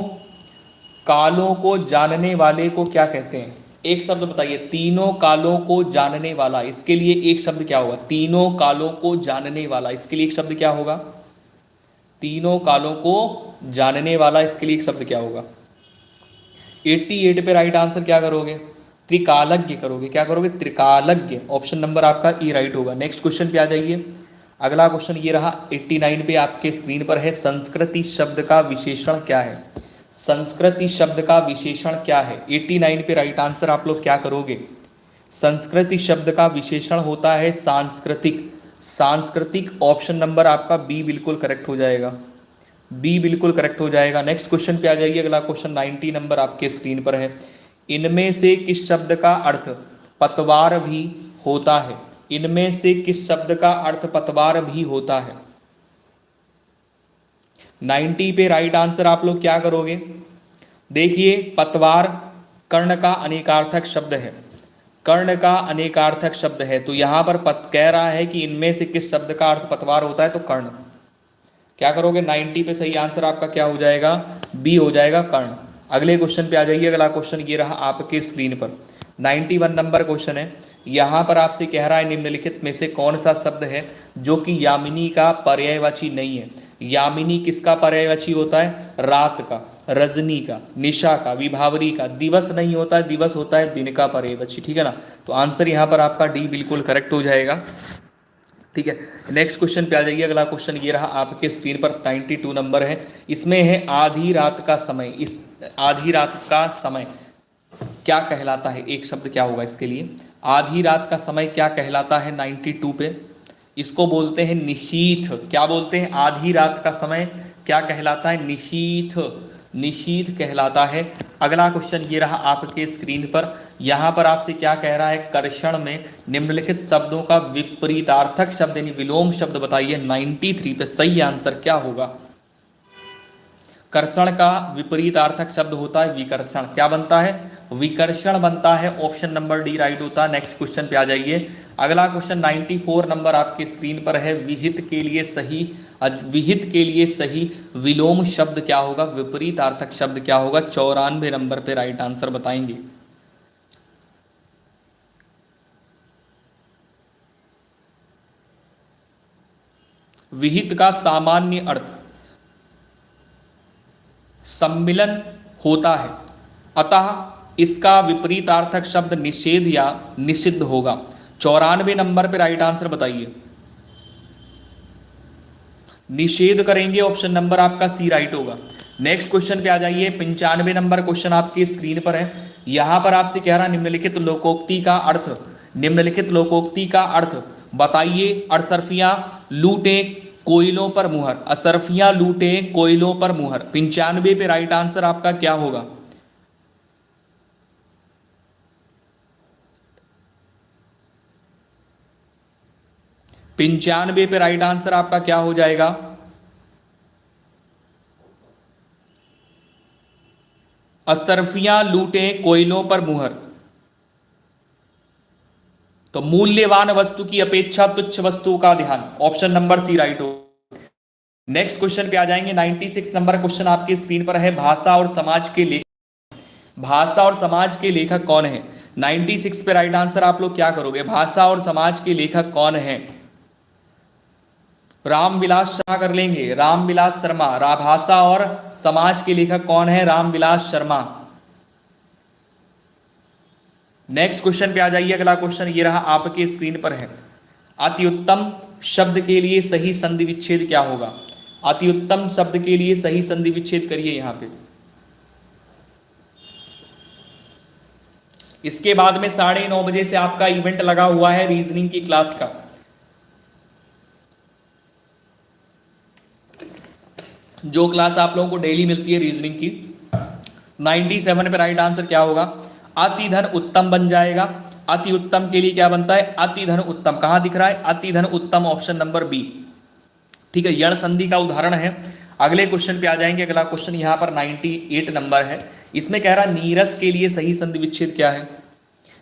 कालों को जानने वाले को क्या कहते हैं? एक शब्द बताइए, तीनों कालों को जानने वाला, इसके लिए एक शब्द क्या होगा? तीनों कालों को जानने वाला, इसके लिए एक शब्द क्या होगा? तीनों कालों को जानने वाला, इसके लिए एक शब्द क्या होगा? 88 पे राइट आंसर क्या करोगे? त्रिकालज्ञ करोगे। क्या करोगे? त्रिकालज्ञ। ऑप्शन नंबर आपका ई राइट होगा। नेक्स्ट क्वेश्चन पे आ जाइए। अगला क्वेश्चन ये रहा 89 पे आपके स्क्रीन पर है, संस्कृति शब्द का विशेषण क्या है? संस्कृति शब्द का विशेषण क्या है? 89 पे राइट आंसर आप लोग क्या करोगे? संस्कृति शब्द का विशेषण होता है सांस्कृतिक। सांस्कृतिक ऑप्शन नंबर आपका बी बिल्कुल करेक्ट हो जाएगा, बी बिल्कुल करेक्ट हो जाएगा। नेक्स्ट क्वेश्चन पे आ जाइए। अगला क्वेश्चन 90 नंबर आपके स्क्रीन पर है, इनमें से किस शब्द का अर्थ पतवार भी होता है? इनमें से किस शब्द का अर्थ पतवार भी होता है? 90 पे राइट आंसर आप लोग क्या करोगे? देखिए, पतवार कर्ण का अनेकार्थक शब्द है, कर्ण का अनेकार्थक शब्द है, तो यहां पर कह रहा है कि इनमें से किस शब्द का अर्थ पतवार होता है, तो कर्ण। क्या करोगे? 90 पे सही आंसर आपका क्या हो जाएगा? बी हो जाएगा, कर्ण। अगले क्वेश्चन पे आ जाइए। अगला क्वेश्चन ये रहा आपके स्क्रीन पर, 91 नंबर क्वेश्चन है। यहाँ पर आपसे कह रहा है निम्नलिखित में से कौन सा शब्द है जो कि यामिनी का पर्यायवाची नहीं है? यामिनी किसका पर्यायवाची होता है? रात का, रजनी का, निशा का, विभावरी का। दिवस नहीं होता है, दिवस होता है दिन का पर्यायवाची, ठीक है ना। तो आंसर यहाँ पर आपका डी बिल्कुल करेक्ट हो जाएगा, ठीक है। नेक्स्ट क्वेश्चन पे आ जाइए। अगला क्वेश्चन ये रहा आपके स्क्रीन पर, 92 नंबर है। इसमें है आधी रात का समय। इस आधी रात का समय क्या कहलाता है? एक शब्द क्या होगा इसके लिए? आधी रात का समय क्या कहलाता है? 92 पे इसको बोलते हैं निशीथ। क्या बोलते हैं? आधी रात का समय क्या कहलाता है? निशीथ, निशीथ कहलाता है। अगला क्वेश्चन ये रहा आपके स्क्रीन पर। यहाँ पर आपसे क्या कह रहा है? कर्षण में निम्नलिखित शब्दों का विपरीतार्थक शब्द यानी विलोम शब्द बताइए। 93 पे सही आंसर क्या होगा? कर्षण का विपरीतार्थक शब्द होता है विकर्षण। क्या बनता है? विकर्षण बनता है। ऑप्शन नंबर डी राइट होता है। नेक्स्ट क्वेश्चन पे आ जाइए। अगला क्वेश्चन 94 नंबर आपके स्क्रीन पर है, विहित के लिए सही, विहित के लिए सही विलोम शब्द क्या होगा? विपरीतार्थक शब्द क्या होगा? 94 नंबर पे राइट आंसर बताएंगे। विहित का सामान्य अर्थ सम्मिलन होता है, अतः इसका विपरीतार्थक शब्द निषेध या निषिद्ध होगा। 94 नंबर पे राइट आंसर बताइए। निषेध करेंगे, ऑप्शन नंबर आपका सी राइट होगा। नेक्स्ट क्वेश्चन पे आ जाइए। 95 नंबर क्वेश्चन आपकी स्क्रीन पर है। यहां पर आपसे कह रहा निम्नलिखित लोकोक्ति का अर्थ, निम्नलिखित लोकोक्ति का अर्थ बताइए। अरसरफियां लूटे कोयलों पर मुहर, असरफियां लूटे कोयलों पर मुहर। 95 पे राइट आंसर आपका क्या होगा? पंचानवे पे राइट आंसर आपका क्या हो जाएगा? असरफियां लूटे कोयलों पर मुहर। तो मूल्यवान वस्तु की अपेक्षा तुच्छ वस्तु का ध्यान, ऑप्शन नंबर सी राइट हो। नेक्स्ट क्वेश्चन पे आ जाएंगे। 96 नंबर क्वेश्चन आपकी स्क्रीन पर है, भाषा और समाज के लेखक, भाषा और समाज के लेखक कौन है? 96 पे राइट आंसर आप लोग क्या करोगे? भाषा और समाज के लेखक कौन है? रामविलास शर्मा कर लेंगे, रामविलास शर्मा। भाषा और समाज के लेखक कौन है? रामविलास शर्मा। नेक्स्ट क्वेश्चन पे आ जाइए। अगला क्वेश्चन ये रहा आपके स्क्रीन पर है, अति उत्तम शब्द के लिए सही संधि विच्छेद क्या होगा? अति उत्तम शब्द के लिए सही संधि विच्छेद करिए। यहां पे अति उत्तम शब्द के लिए सही संधि विच्छेद करिए। यहां पे, अति उत्तम शब्द के लिए सही संधि विच्छेद करिए। यहां पे, अति उत्तम शब्द के लिए सही संधि विच्छेद करिए। यहां पे, अति उत्तम शब्द के लिए सही संधि विच्छेद करिए। यहां पे, इसके बाद में 9:30 बजे से आपका इवेंट लगा हुआ है रीजनिंग की क्लास का। जो क्लास आप लोगों को डेली मिलती है रीजनिंग की। 97 पे राइट आंसर क्या होगा? अति धन उत्तम बन जाएगा। अति उत्तम के लिए क्या बनता है? अति धन उत्तम। कहां दिख रहा है? अति धन उत्तम, ऑप्शन नंबर बी। ठीक है, यण संधि का उदाहरण है। अगले क्वेश्चन पे आ जाएंगे। अगला क्वेश्चन यहां पर 98 नंबर है। इसमें कह रहा नीरस के लिए सही संधि विच्छेद क्या है?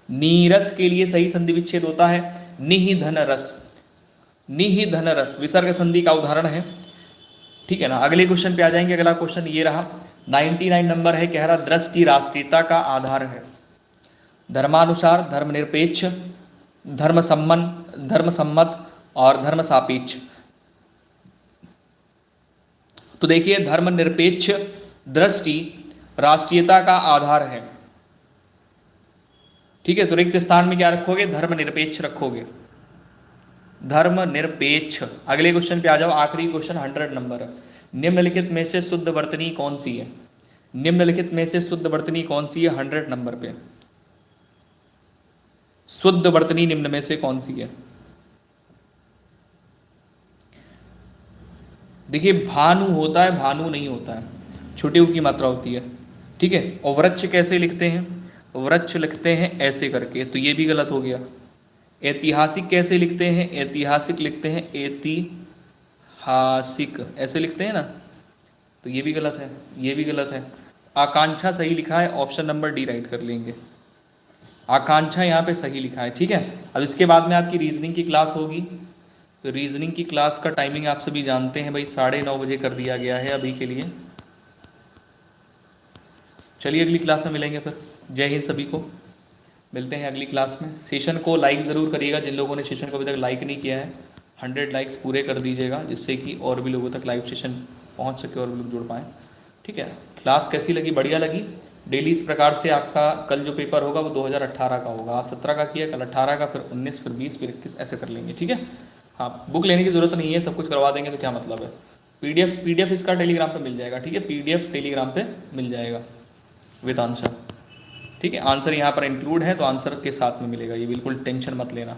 नीरस के लिए सही संधि विच्छेद होता है निहिधन रस। निहिधन रस विसर्ग संधि का उदाहरण है। ठीक है ना। अगले क्वेश्चन पे आ जाएंगे। अगला क्वेश्चन ये रहा 99 नंबर है। कह रहा दृष्टि राष्ट्रीयता का आधार है। धर्मानुसार, धर्मनिरपेक्ष, धर्म सम्मत और धर्म सापेक्ष। तो देखिए, धर्मनिरपेक्ष दृष्टि राष्ट्रीयता का आधार है। ठीक है, तो रिक्त स्थान में क्या रखोगे? धर्मनिरपेक्ष रखोगे, धर्मनिरपेक्ष। अगले क्वेश्चन पे आ जाओ। आखिरी क्वेश्चन 100 नंबर है। निम्नलिखित में से शुद्ध वर्तनी कौन सी है? निम्नलिखित में से शुद्ध वर्तनी कौन सी है? 100 नंबर पे शुद्ध वर्तनी निम्न में से कौन सी है? देखिए, भानु होता है, भानु नहीं होता है, छोटी उ की मात्रा होती है। ठीक है, और वृक्ष कैसे लिखते हैं? वृक्ष लिखते हैं ऐसे करके, तो ये भी गलत हो गया। ऐतिहासिक कैसे लिखते हैं? ऐतिहासिक लिखते हैं ऐतिहासिक, ऐसे लिखते हैं ना, तो ये भी गलत है, ये भी गलत है। आकांक्षा सही लिखा है, ऑप्शन नंबर डी राइट कर लेंगे। आकांक्षा यहाँ पे सही लिखा है। ठीक है, अब इसके बाद में आपकी रीजनिंग की क्लास होगी। तो रीजनिंग की क्लास का टाइमिंग आप सभी जानते हैं भाई, 9:30 बजे कर दिया गया है अभी के लिए। चलिए अगली क्लास में मिलेंगे फिर। जय हिंद सभी को, मिलते हैं अगली क्लास में। सेशन को लाइक ज़रूर करिएगा, जिन लोगों ने सेशन को अभी तक लाइक नहीं किया है 100 लाइक्स पूरे कर दीजिएगा, जिससे कि और भी लोगों तक लाइव सेशन पहुंच सके और भी लोग जुड़ पाएँ। ठीक है, क्लास कैसी लगी? बढ़िया लगी। डेली इस प्रकार से आपका कल जो पेपर होगा वो 2018 का होगा। आज 17 का किया, कल 18 का, फिर 19, फिर 20, फिर 21 ऐसे कर लेंगे। ठीक है, हाँ, बुक लेने की ज़रूरत नहीं है, सब कुछ करवा देंगे तो क्या मतलब है। पीडीएफ इसका टेलीग्राम पे मिल जाएगा। ठीक है, पीडीएफ टेलीग्राम पे मिल जाएगा विद आंसर। ठीक है, आंसर यहाँ पर इंक्लूड है, तो आंसर के साथ में मिलेगा, ये बिल्कुल टेंशन मत लेना।